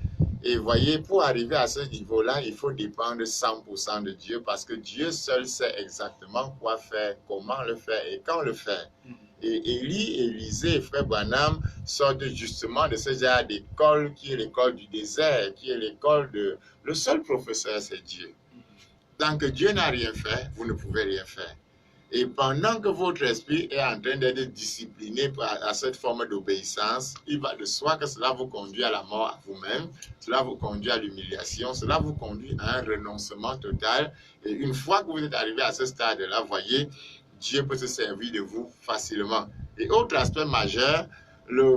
Et vous voyez, pour arriver à ce niveau-là, il faut dépendre 100% de Dieu parce que Dieu seul sait exactement quoi faire, comment le faire et quand le faire. Et Élie, Élisée et Frère Branham sortent justement de ce genre d'école qui est l'école du désert, qui est l'école de... Le seul professeur, c'est Dieu. Tant que Dieu n'a rien fait, vous ne pouvez rien faire. Et pendant que votre esprit est en train d'être discipliné à cette forme d'obéissance, il va de soi que cela vous conduit à la mort à vous-même, cela vous conduit à l'humiliation, cela vous conduit à un renoncement total. Et une fois que vous êtes arrivé à ce stade-là, voyez, Dieu peut se servir de vous facilement. Et autre aspect majeur,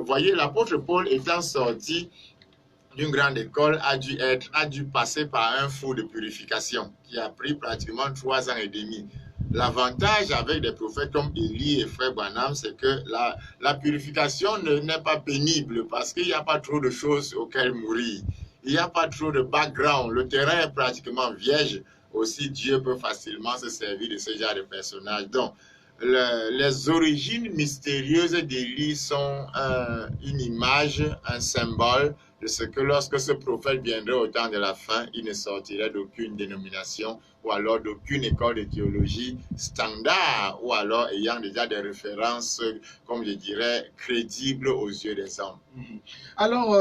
voyez, l'apôtre Paul étant sorti d'une grande école a dû passer par un four de purification qui a pris pratiquement 3 ans et demi. L'avantage avec des prophètes comme Élie et Frère Branham, c'est que la purification n'est pas pénible parce qu'il n'y a pas trop de choses auxquelles mourir. Il n'y a pas trop de background. Le terrain est pratiquement vierge. Aussi, Dieu peut facilement se servir de ce genre de personnages. Donc, les origines mystérieuses d'Élie sont une image, un symbole de ce que lorsque ce prophète viendrait au temps de la fin, il ne sortirait d'aucune dénomination ou alors d'aucune école de théologie standard ou alors ayant déjà des références, comme je dirais, crédibles aux yeux des hommes. Alors,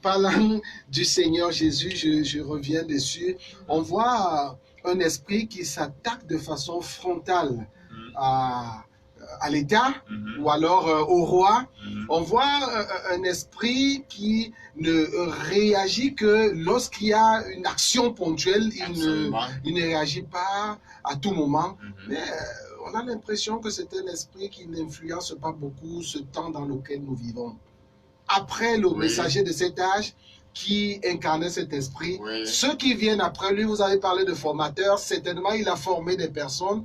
parlant du Seigneur Jésus, je reviens dessus, on voit un esprit qui s'attaque de façon frontale à l'État ou alors au roi. On voit un esprit qui ne réagit que lorsqu'il y a une action ponctuelle. Il ne réagit pas à tout moment. Mais on a l'impression que c'est un esprit qui n'influence pas beaucoup ce temps dans lequel nous vivons. Après le messager de cet âge qui incarnait cet esprit, ceux qui viennent après lui, vous avez parlé de formateur, certainement il a formé des personnes,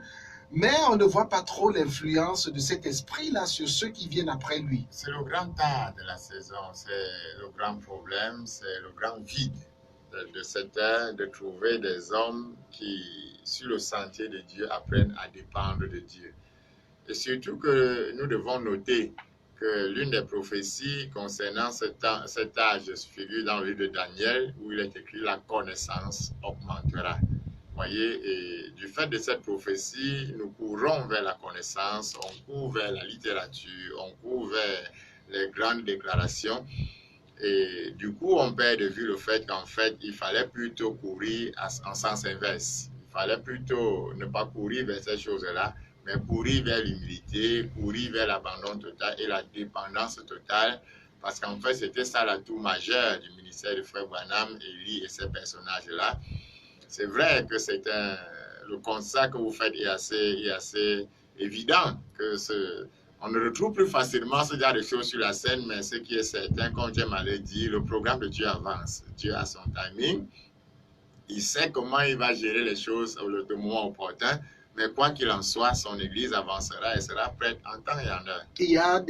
mais on ne voit pas trop l'influence de cet esprit-là sur ceux qui viennent après lui. C'est le grand art de la saison, c'est le grand problème, c'est le grand vide de cette ère, de trouver des hommes qui, sur le sentier de Dieu, apprennent à dépendre de Dieu. Et surtout que nous devons noter que l'une des prophéties concernant cet âge figure dans le livre de Daniel, où il est écrit « La connaissance augmentera ». Voyez, et du fait de cette prophétie, nous courons vers la connaissance, on court vers la littérature, on court vers les grandes déclarations. Et du coup, on perd de vue le fait qu'en fait, il fallait plutôt courir en sens inverse. Il fallait plutôt ne pas courir vers ces choses-là, mais courir vers l'humilité, courir vers l'abandon total et la dépendance totale. Parce qu'en fait, c'était ça l'atout majeur du ministère de Frère Branham, Élie et ces personnages-là. C'est vrai que le constat que vous faites est assez évident, que on ne retrouve plus facilement ce genre de choses sur la scène, mais ce qui est certain, comme j'aime à le dire, le programme de Dieu avance. Dieu a son timing, il sait comment il va gérer les choses au moment opportun, mais quoi qu'il en soit, son Église avancera et sera prête en temps et en heure. Il y a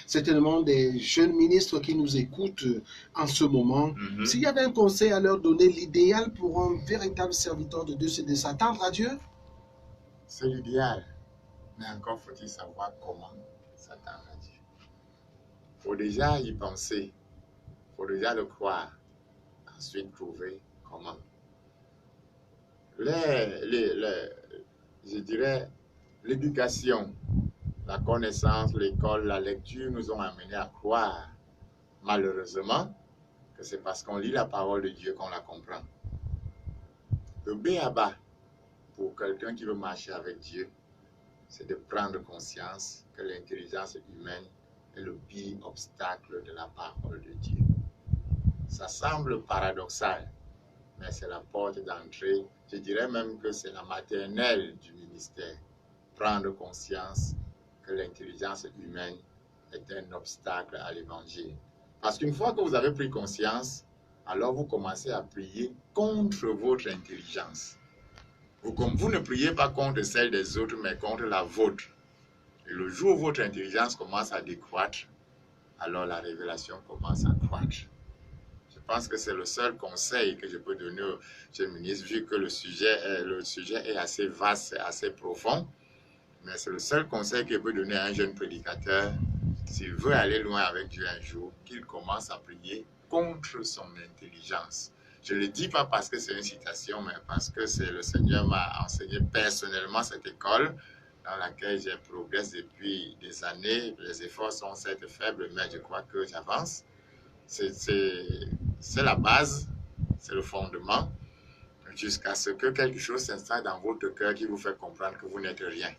certainement des jeunes ministres qui nous écoutent en ce moment. S'il y avait un conseil à leur donner, l'idéal pour un véritable serviteur de Dieu, c'est de s'attendre à Dieu? C'est l'idéal, mais encore faut-il savoir comment s'attendre à Dieu. Il faut déjà y penser, il faut déjà le croire, ensuite trouver comment. Je dirais, l'éducation, la connaissance, l'école, la lecture nous ont amenés à croire, malheureusement, que c'est parce qu'on lit la parole de Dieu qu'on la comprend. Le b.a.-ba pour quelqu'un qui veut marcher avec Dieu, c'est de prendre conscience que l'intelligence humaine est le pire obstacle de la parole de Dieu. Ça semble paradoxal, mais c'est la porte d'entrée. Je dirais même que c'est la maternelle du ministère. Prendre conscience que l'intelligence humaine est un obstacle à l'évangile. Parce qu'une fois que vous avez pris conscience, alors vous commencez à prier contre votre intelligence. Vous ne priez pas contre celle des autres, mais contre la vôtre. Et le jour où votre intelligence commence à décroître, alors la révélation commence à croître. Je pense que c'est le seul conseil que je peux donner au Monsieur le ministre, vu que le sujet est assez vaste, assez profond. Mais c'est le seul conseil que je peux donner à un jeune prédicateur, s'il veut aller loin avec Dieu un jour, qu'il commence à prier contre son intelligence. Je ne le dis pas parce que c'est une citation, mais parce que le Seigneur m'a enseigné personnellement cette école dans laquelle j'ai progressé depuis des années. Les efforts sont certes faibles, mais je crois que j'avance. C'est la base, c'est le fondement, jusqu'à ce que quelque chose s'installe dans votre cœur qui vous fait comprendre que vous n'êtes rien.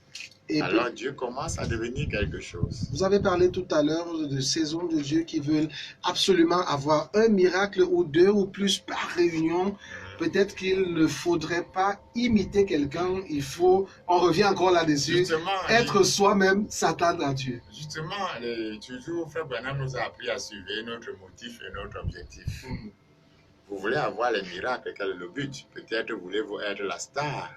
Et alors Dieu commence à devenir quelque chose. Vous avez parlé tout à l'heure de ces hommes de Dieu qui veulent absolument avoir un miracle ou deux ou plus par réunion. Peut-être qu'il ne faudrait pas imiter quelqu'un, on revient encore là-dessus, être soi-même, s'attendre à Dieu. Justement, toujours, Frère Branham nous a appris à suivre notre motif et notre objectif. Vous voulez avoir les miracles, quel est le but? Peut-être voulez-vous être la star,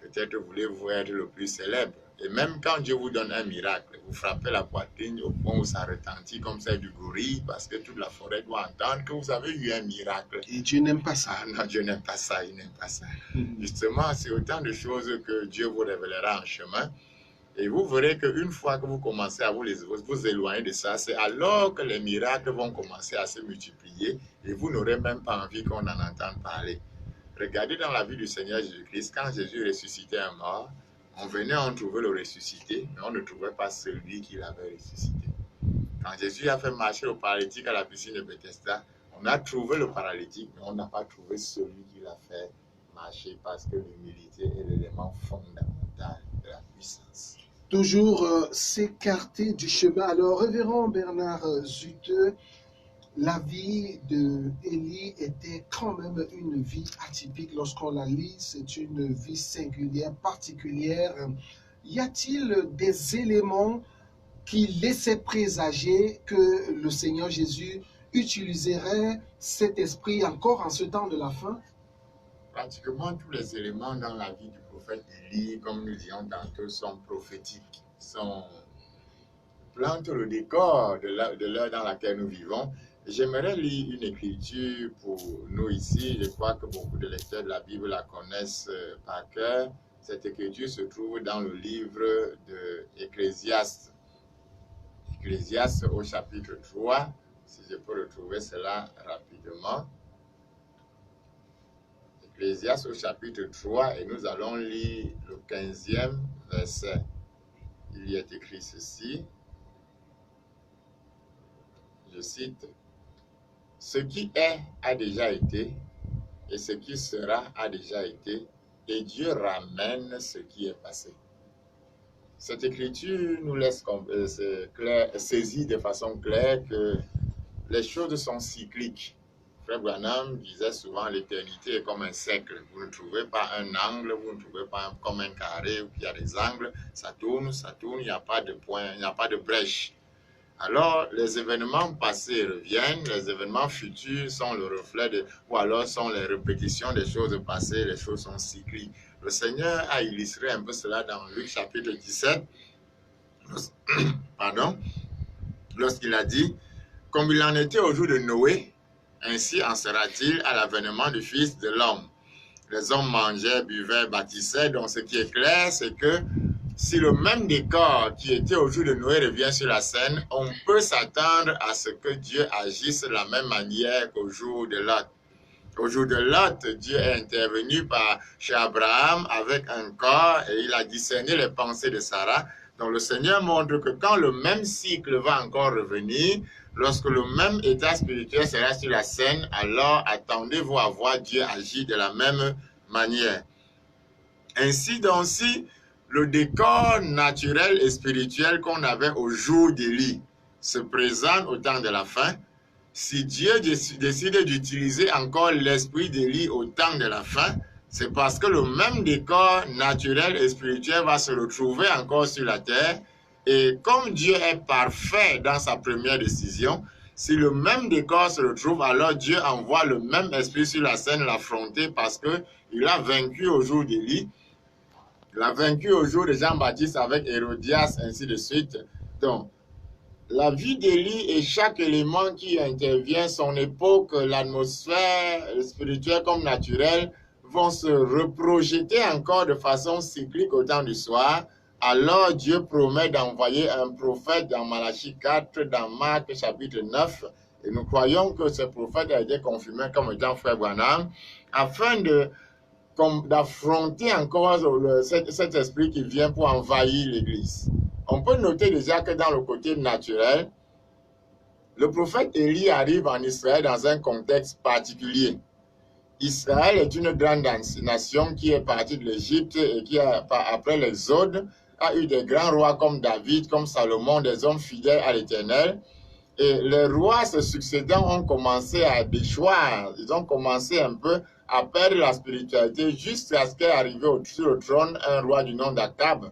peut-être voulez-vous être le plus célèbre. Et même quand Dieu vous donne un miracle, vous frappez la poitrine au point où ça retentit comme celle du gorille, parce que toute la forêt doit entendre que vous avez eu un miracle. Et Dieu n'aime pas ça. Ah non, Dieu n'aime pas ça, il n'aime pas ça. Justement, c'est autant de choses que Dieu vous révélera en chemin. Et vous verrez qu'une fois que vous commencez à vous éloigner de ça, c'est alors que les miracles vont commencer à se multiplier et vous n'aurez même pas envie qu'on en entende parler. Regardez dans la vie du Seigneur Jésus-Christ, quand Jésus ressuscitait un mort, on venait, on trouvait le ressuscité, mais on ne trouvait pas celui qui l'avait ressuscité. Quand Jésus a fait marcher le paralytique à la piscine de Bethesda, on a trouvé le paralytique, mais on n'a pas trouvé celui qui l'a fait marcher parce que l'humilité est l'élément fondamental de la puissance. Toujours s'écarter du chemin. Alors, révérend Bernard Zuteux, la vie d'Élie était quand même une vie atypique. Lorsqu'on la lit, c'est une vie singulière, particulière. Y a-t-il des éléments qui laissaient présager que le Seigneur Jésus utiliserait cet esprit encore en ce temps de la fin? Pratiquement tous les éléments dans la vie du prophète Élie, comme nous disions tantôt, sont prophétiques, plantent le décor de l'heure dans laquelle nous vivons. J'aimerais lire une écriture pour nous ici. Je crois que beaucoup de lecteurs de la Bible la connaissent par cœur. Cette écriture se trouve dans le livre de Ecclésiaste. Ecclésiaste au chapitre 3, si je peux retrouver cela rapidement. Ecclésiaste au chapitre 3 et nous allons lire le 15e verset. Il y est écrit ceci. Je cite. Ce qui est a déjà été, et ce qui sera a déjà été, et Dieu ramène ce qui est passé. Cette écriture nous laisse saisir de façon claire que les choses sont cycliques. Frère Branham disait souvent l'éternité est comme un cercle. Vous ne trouvez pas un angle, vous ne trouvez pas comme un carré où il y a des angles. Ça tourne, il n'y a pas de point, il n'y a pas de brèche. Alors, les événements passés reviennent, les événements futurs sont le reflet ou alors sont les répétitions des choses passées, les choses sont cycliques. Le Seigneur a illustré un peu cela dans Luc chapitre 17, lorsqu'il a dit, comme il en était au jour de Noé, ainsi en sera-t-il à l'avènement du Fils de l'homme. Les hommes mangeaient, buvaient, bâtissaient, donc ce qui est clair, c'est que si le même décor qui était au jour de Noé revient sur la scène, on peut s'attendre à ce que Dieu agisse de la même manière qu'au jour de Lot. Au jour de Lot, Dieu est intervenu chez Abraham avec un corps et il a discerné les pensées de Sarah. Donc le Seigneur montre que quand le même cycle va encore revenir, lorsque le même état spirituel sera sur la scène, alors attendez-vous à voir Dieu agir de la même manière. Ainsi donc, si le décor naturel et spirituel qu'on avait au jour d'Élie se présente au temps de la fin, si Dieu décide d'utiliser encore l'esprit d'Élie au temps de la fin, c'est parce que le même décor naturel et spirituel va se retrouver encore sur la terre. Et comme Dieu est parfait dans sa première décision, Si le même décor se retrouve, alors Dieu envoie le même esprit sur la scène l'affronter parce qu'il a vaincu au jour d'Élie. Il a vaincu au jour de Jean-Baptiste avec Hérodias, ainsi de suite. Donc, la vie d'Élie et chaque élément qui intervient, son époque, l'atmosphère spirituelle comme naturelle, vont se reprojeter encore de façon cyclique au temps du soir. Alors Dieu promet d'envoyer un prophète dans Malachie 4, dans Marc chapitre 9. Et nous croyons que ce prophète a été confirmé comme étant Frère Branham, afin d'affronter encore cet esprit qui vient pour envahir l'Église. On peut noter déjà que dans le côté naturel, le prophète Élie arrive en Israël dans un contexte particulier. Israël est une grande nation qui est partie de l'Égypte et qui, après l'Exode, a eu des grands rois comme David, comme Salomon, des hommes fidèles à l'Éternel. Et les rois se succédant ont commencé à déchoir. Ils ont commencé un peu à perdre la spiritualité jusqu'à ce qu'est arrivé sur le trône un roi du nom d'Akab,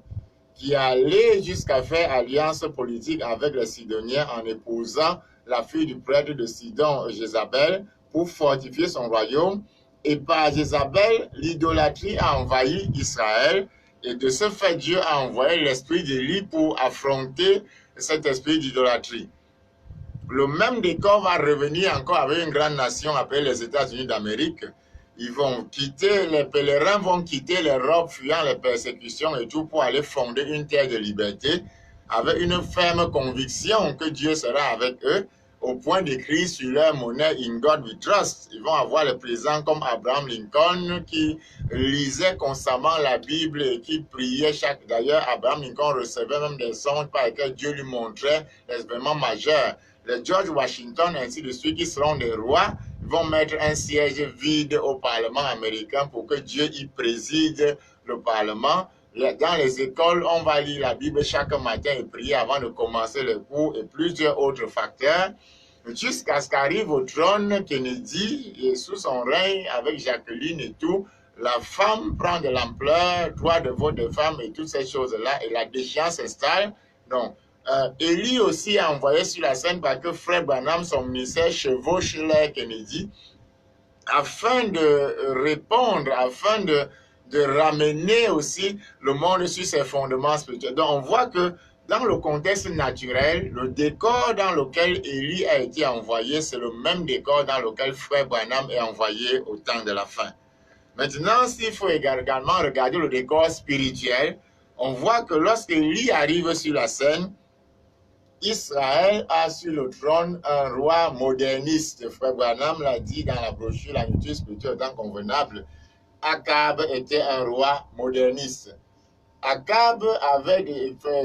qui allait jusqu'à faire alliance politique avec les Sidoniens en épousant la fille du prêtre de Sidon, Jézabel, pour fortifier son royaume. Et par Jézabel, l'idolâtrie a envahi Israël. Et de ce fait, Dieu a envoyé l'esprit d'Élie pour affronter cet esprit d'idolâtrie. Le même décor va revenir encore avec une grande nation appelée les États-Unis d'Amérique. Les pèlerins vont quitter l'Europe fuyant les persécutions et tout pour aller fonder une terre de liberté avec une ferme conviction que Dieu sera avec eux, au point d'écrire sur leur monnaie « In God we trust ». Ils vont avoir les présidents comme Abraham Lincoln qui lisait constamment la Bible et qui priait chaque... D'ailleurs, Abraham Lincoln recevait même des songes par lesquels Dieu lui montrait les événements majeurs. Les George Washington, ainsi de suite, qui seront des rois, vont mettre un siège vide au Parlement américain pour que Dieu y préside le Parlement. Dans les écoles, on va lire la Bible chaque matin et prier avant de commencer les cours et plusieurs autres facteurs, jusqu'à ce qu'arrive au trône Kennedy et sous son règne avec Jacqueline et tout, la femme prend de l'ampleur, droit de vote des femmes et toutes ces choses-là, et la déchéance s'installe. Donc, Élie aussi a envoyé sur la scène parce que Frère Branham, son ministère, chevauche l'air Kennedy, afin de répondre, afin de ramener aussi le monde sur ses fondements spirituels. Donc, on voit que dans le contexte naturel, le décor dans lequel Élie a été envoyé, c'est le même décor dans lequel Frère Branham est envoyé au temps de la fin. Maintenant, s'il faut également regarder le décor spirituel, on voit que lorsqu'Élie arrive sur la scène, Israël a sur le trône un roi moderniste. Frère Branham l'a dit dans la brochure La Nourriture spirituelle temps convenable. Akab était un roi moderniste. Akab avait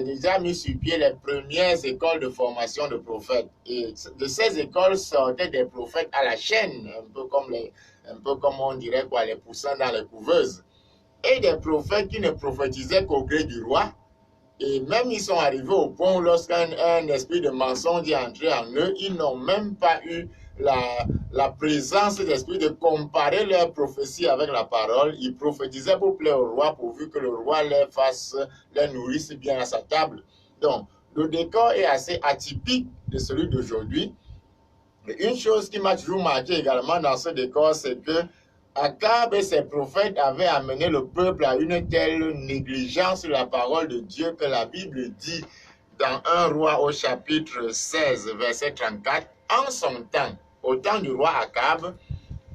déjà mis sur pied les premières écoles de formation de prophètes. Et de ces écoles sortaient des prophètes à la chaîne, un peu comme on dirait quoi, les poussins dans les couveuses. Et des prophètes qui ne prophétisaient qu'au gré du roi. Et même ils sont arrivés au point où lorsqu'un esprit de mensonge est entré en eux, ils n'ont même pas eu la présence d'esprit de comparer leur prophétie avec la parole. Ils prophétisaient pour plaire au roi, pourvu que le roi les nourrisse bien à sa table. Donc, le décor est assez atypique de celui d'aujourd'hui. Une chose qui m'a toujours marqué également dans ce décor, c'est que Akab et ses prophètes avaient amené le peuple à une telle négligence de la parole de Dieu que la Bible dit dans 1 Roi au chapitre 16, verset 34, en son temps, au temps du roi Akab,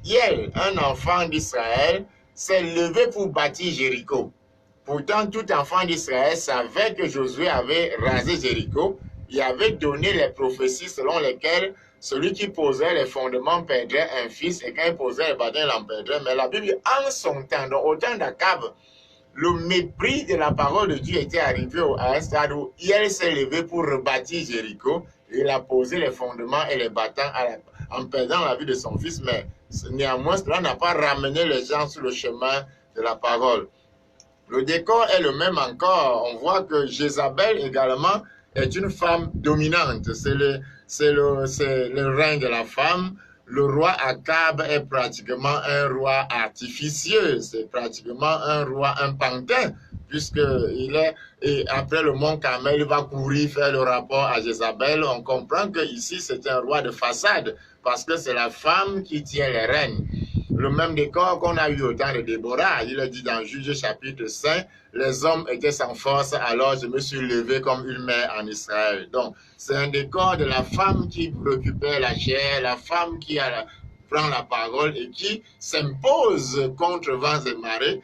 Hiel, un enfant d'Israël, s'est levé pour bâtir Jéricho. Pourtant, tout enfant d'Israël savait que Josué avait rasé Jéricho. Il avait donné les prophéties selon lesquelles celui qui posait les fondements perdrait un fils et quand il posait les bâtons, il en perdrait. Mais la Bible, en son temps, donc au temps d'Akab, le mépris de la parole de Dieu était arrivé à un stade où il s'est levé pour rebâtir Jéricho. Il a posé les fondements et les bâtons en perdant la vie de son fils. Mais néanmoins, cela n'a pas ramené les gens sur le chemin de la parole. Le décor est le même encore. On voit que Jézabel également est une femme dominante. C'est le règne de la femme. Le roi Akab est pratiquement un roi artificieux. C'est pratiquement un roi, un pantin, puisqu'il est, et après le mont Carmel, il va courir faire le rapport à Jézabel. On comprend que ici c'est un roi de façade, parce que c'est la femme qui tient les rênes. Le même décor qu'on a eu au temps de Déborah, il a dit dans Juge chapitre 5, les hommes étaient sans force, alors je me suis levé comme une mère en Israël. Donc, c'est un décor de la femme qui récupère la chair, la femme qui prend la parole et qui s'impose contre vents et marées.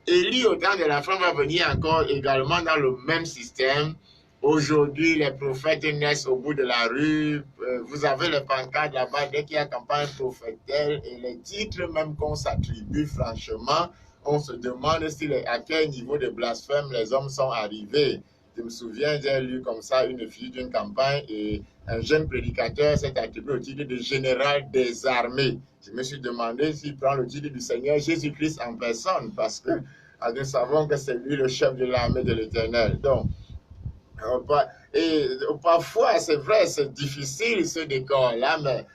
Élie, au temps de la femme, va venir encore également dans le même système. Aujourd'hui, les prophètes naissent au bout de la rue. Vous avez les pancartes là-bas, dès qu'il y a campagne prophétale et les titres même qu'on s'attribue, franchement, on se demande à quel niveau de blasphème les hommes sont arrivés. Je me souviens, j'ai lu comme ça une fille d'une campagne et un jeune prédicateur s'est attribué au titre de général des armées. Je me suis demandé s'il prend le titre du Seigneur Jésus-Christ en personne, parce que nous savons que c'est lui le chef de l'armée de l'Éternel. Donc, et parfois, c'est vrai, c'est difficile ce décor-là, mais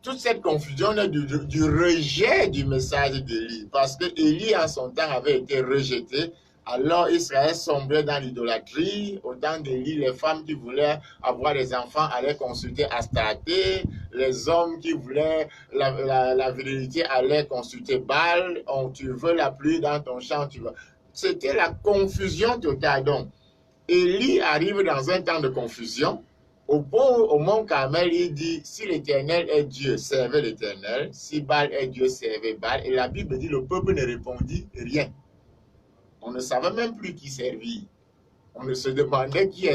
toute cette confusion est du rejet du message d'Élie. Parce que Élie, en son temps, avait été rejeté. Alors Israël sombrait dans l'idolâtrie. Au temps d'Élie, les femmes qui voulaient avoir des enfants allaient consulter Astarté. Les hommes qui voulaient la virilité allaient consulter Baal. Tu veux la pluie dans ton champ, tu veux. C'était la confusion totale. Donc, Élie arrive dans un temps de confusion. Au mont Carmel, il dit, si l'Éternel est Dieu, servez l'Éternel. Si Baal est Dieu, servez Baal. Et la Bible dit, le peuple ne répondit rien. On ne savait même plus qui servir. On se demandait qui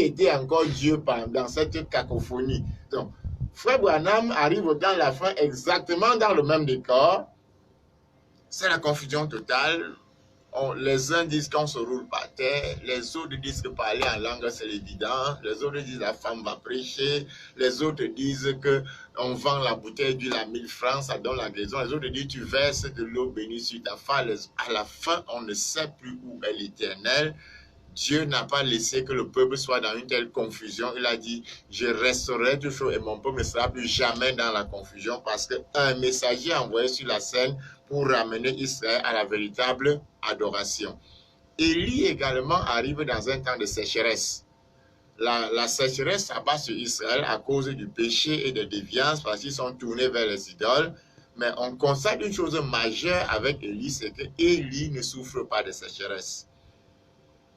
était encore Dieu dans cette cacophonie. Donc, Frère Branham arrive dans la fin exactement dans le même décor. C'est la confusion totale. Les uns disent qu'on se roule par terre, les autres disent que parler en langue c'est évident, les autres disent la femme va prêcher, les autres disent qu'on vend la bouteille d'huile à 1000 francs, ça donne la guérison, les autres disent tu verses de l'eau bénie sur ta femme. À la fin, on ne sait plus où est l'Éternel. Dieu n'a pas laissé que le peuple soit dans une telle confusion. Il a dit, je resterai toujours et mon peuple ne sera plus jamais dans la confusion, parce qu'un messager envoyé sur la scène pour ramener Israël à la véritable adoration. Élie également arrive dans un temps de sécheresse. La sécheresse s'abat sur Israël à cause du péché et des déviances, parce qu'ils sont tournés vers les idoles. Mais on constate une chose majeure avec Élie, c'est que Élie ne souffre pas de sécheresse.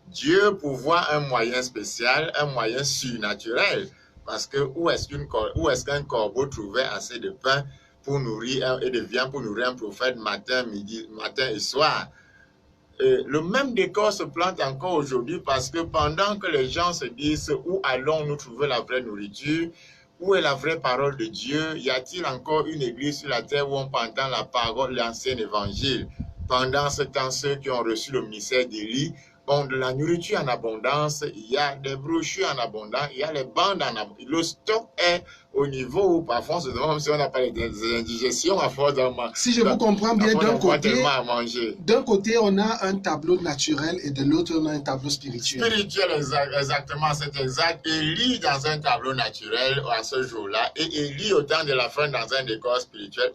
Dieu pourvoit un moyen spécial, un moyen surnaturel, parce que où est-ce qu'un corbeau trouvait assez de pain pour nourrir et de viande pour nourrir un prophète matin, midi, matin et soir? Le même décor se plante encore aujourd'hui, parce que pendant que les gens se disent où allons-nous trouver la vraie nourriture, où est la vraie parole de Dieu, y a-t-il encore une église sur la terre où on entend la parole, l'ancien évangile? Pendant ce temps, ceux qui ont reçu le ministère d'Élie ont de la nourriture en abondance, il y a des brochures en abondance, il y a les bandes en abondance. Le stock est au niveau où parfois on se demande si on n'a pas des indigestions à force d'en manger. Si je vous comprends bien, d'un côté, on a un tableau naturel et de l'autre, on a un tableau spirituel. Spirituel, exactement, c'est exact. Élie dans un tableau naturel à ce jour-là, et Élie au temps de la fin dans un décor spirituel,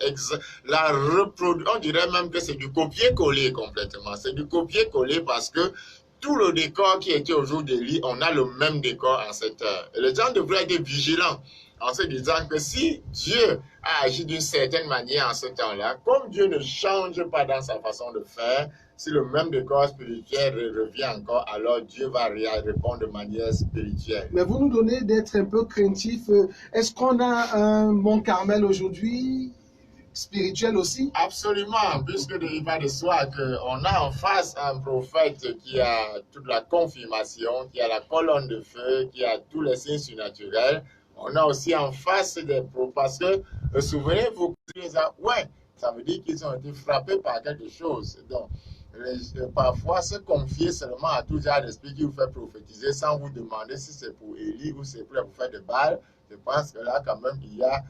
on dirait même que c'est du copier-coller complètement. C'est du copier-coller parce que tout le décor qui était au jour d'Élie, on a le même décor en cette heure. Et les gens devraient être vigilants en se disant que si Dieu a agi d'une certaine manière en ce temps-là, comme Dieu ne change pas dans sa façon de faire, si le même décor spirituel revient encore, alors Dieu va répondre de manière spirituelle. Mais vous nous donnez d'être un peu craintif. Est-ce qu'on a un Mont Carmel aujourd'hui? Spirituel aussi? Absolument, puisque il va de soi qu'on a en face un prophète qui a toute la confirmation, qui a la colonne de feu, qui a tous les signes surnaturels. On a aussi en face des prophètes, parce que, souvenez-vous, ouais, ça veut dire qu'ils ont été frappés par quelque chose. Donc, parfois, se confier seulement à tout genre d'esprit qui vous fait prophétiser sans vous demander si c'est pour Élie ou c'est pour les prophètes de Baal, je pense que là, quand même, il y a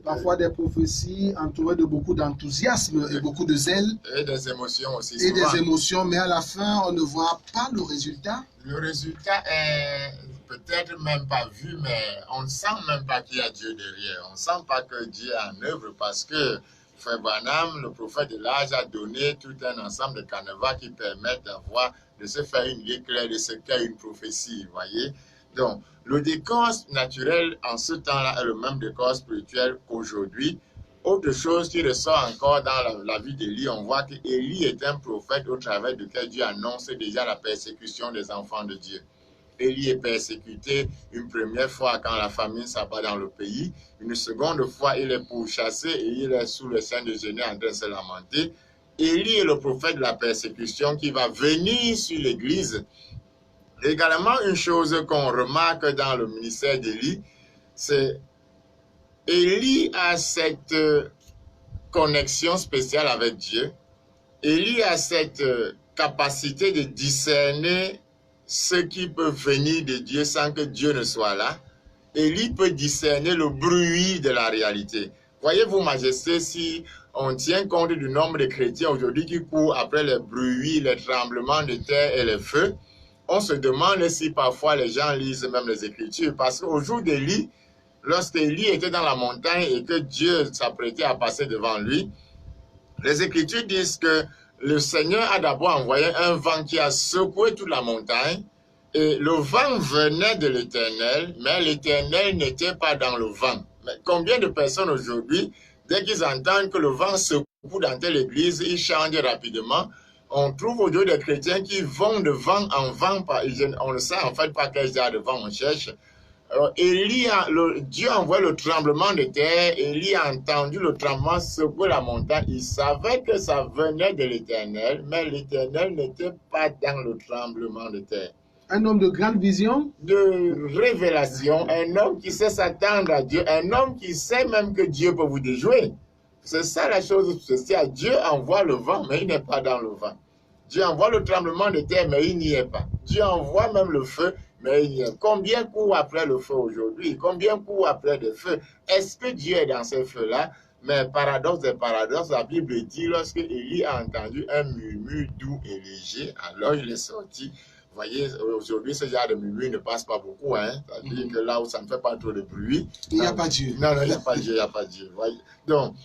parfois des prophéties entourées de beaucoup d'enthousiasme et beaucoup de zèle. Et des émotions aussi. Et souvent. Des émotions, mais à la fin, on ne voit pas le résultat. Le résultat est peut-être même pas vu, mais on ne sent même pas qu'il y a Dieu derrière. On ne sent pas que Dieu est en œuvre parce que Frère Branham, le prophète de l'âge, a donné tout un ensemble de canevas qui permettent de se faire une idée claire de ce qu'est une prophétie, vous voyez. Donc, le décor naturel en ce temps-là est le même décor spirituel qu'aujourd'hui. Autre chose qui ressort encore dans la vie d'Élie, on voit qu'Élie est un prophète au travers duquel Dieu annonce déjà la persécution des enfants de Dieu. Élie est persécuté une première fois quand la famine s'abat dans le pays. Une seconde fois, il est pourchassé et il est sous le sein de Jéné en train de se lamenter. Élie est le prophète de la persécution qui va venir sur l'Église. Également, une chose qu'on remarque dans le ministère d'Élie, c'est Élie a cette connexion spéciale avec Dieu. Élie a cette capacité de discerner ce qui peut venir de Dieu sans que Dieu ne soit là. Élie peut discerner le bruit de la réalité. Voyez-vous, Majesté, si on tient compte du nombre de chrétiens aujourd'hui qui courent après les bruits, les tremblements de terre et les feux, on se demande si parfois les gens lisent même les Écritures. Parce qu'au jour d'Élie, lorsque Élie était dans la montagne et que Dieu s'apprêtait à passer devant lui, les Écritures disent que le Seigneur a d'abord envoyé un vent qui a secoué toute la montagne et le vent venait de l'Éternel, mais l'Éternel n'était pas dans le vent. Mais combien de personnes aujourd'hui, dès qu'ils entendent que le vent secoue dans telle église, ils changent rapidement. On trouve aujourd'hui des chrétiens qui vont de vent en vent, on ne sait en fait pas quel genre de vent on cherche. Dieu envoie le tremblement de terre, Élie a entendu le tremblement secouer la montagne. Il savait que ça venait de l'Éternel, mais l'Éternel n'était pas dans le tremblement de terre. Un homme de grande vision, de révélation, un homme qui sait s'attendre à Dieu, un homme qui sait même que Dieu peut vous déjouer. C'est ça la chose spéciale. Dieu envoie le vent, mais il n'est pas dans le vent. Dieu envoie le tremblement de terre, mais il n'y est pas. Dieu envoie même le feu, mais il y est. Combien courent après le feu aujourd'hui? Combien courent après le feu? Est-ce que Dieu est dans ces feux-là? Mais paradoxe des paradoxes, la Bible dit, lorsque Élie a entendu un murmure doux et léger, alors il est sorti. Vous voyez, aujourd'hui, ce genre de murmure ne passe pas beaucoup. C'est-à-dire que là où ça ne fait pas trop de bruit. Il n'y a pas Dieu. Non, il n'y a pas Dieu, il n'y a pas Dieu. Voyez? Donc,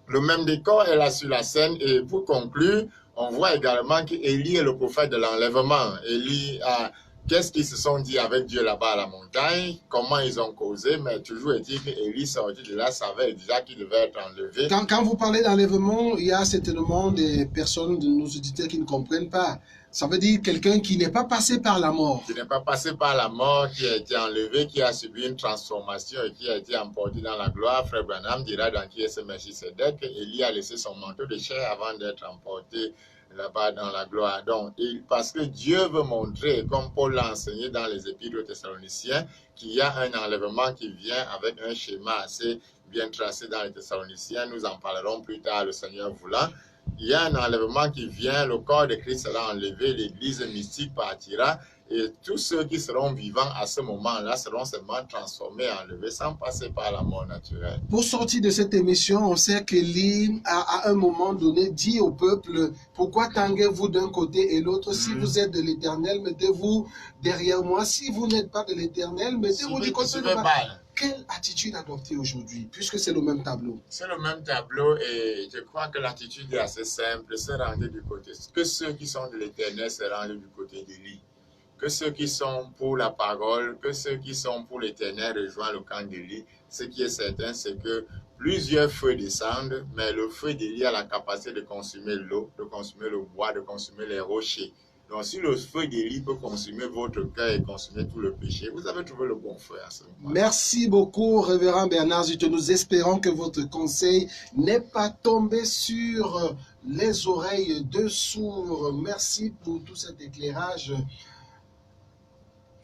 le même décor est là sur la scène. Et pour conclure, on voit également qu'Élie est le prophète de l'enlèvement. Élie a... Qu'est-ce qu'ils se sont dit avec Dieu là-bas à la montagne? Comment ils ont causé? Mais toujours est-il qu'Élie sorti de là savait déjà qu'il devait être enlevé. Quand vous parlez d'enlèvement, il y a certainement des personnes de nos auditeurs qui ne comprennent pas. Ça veut dire quelqu'un qui n'est pas passé par la mort. Qui n'est pas passé par la mort, qui a été enlevé, qui a subi une transformation et qui a été emporté dans la gloire. Frère Branham dira dans qui est ce Melchisedec qu'Élie a laissé son manteau de chair avant d'être emporté là-bas dans la gloire. Donc, parce que Dieu veut montrer, comme Paul l'a enseigné dans les Épîtres aux Thessaloniciens, qu'il y a un enlèvement qui vient avec un schéma assez bien tracé dans les Thessaloniciens. Nous en parlerons plus tard, le Seigneur voulant. Il y a un enlèvement qui vient, le corps de Christ sera enlevé, l'église mystique partira, et tous ceux qui seront vivants à ce moment-là seront seulement transformés, enlevés, sans passer par la mort naturelle. Pour sortir de cette émission, on sait qu'Élie a à un moment donné dit au peuple, pourquoi tanguez-vous d'un côté et l'autre? Si vous êtes de l'Éternel, mettez-vous derrière moi. Si vous n'êtes pas de l'Éternel, mettez-vous du côté de Baal. Quelle attitude adopter aujourd'hui, puisque c'est le même tableau? C'est le même tableau et je crois que l'attitude est assez simple, se rendre du côté. Que ceux qui sont de l'Éternel se rendent du côté d'Élie. Que ceux qui sont pour la parole, que ceux qui sont pour l'Éternel rejoignent le camp d'Élie. Ce qui est certain, c'est que plusieurs feux descendent, mais le feu d'Élie a la capacité de consumer l'eau, de consumer le bois, de consumer les rochers. Donc, si le feu d'Élie peut consumer votre cœur et consumer tout le péché, vous avez trouvé le bon feu à ce moment. Merci beaucoup, Révérend Bernard Zute. Nous espérons que votre conseil n'est pas tombé sur les oreilles de sourds. Merci pour tout cet éclairage.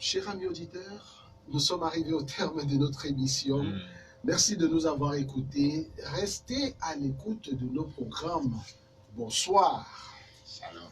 Chers amis auditeurs, nous sommes arrivés au terme de notre émission. Merci de nous avoir écoutés. Restez à l'écoute de nos programmes. Bonsoir. Shalom.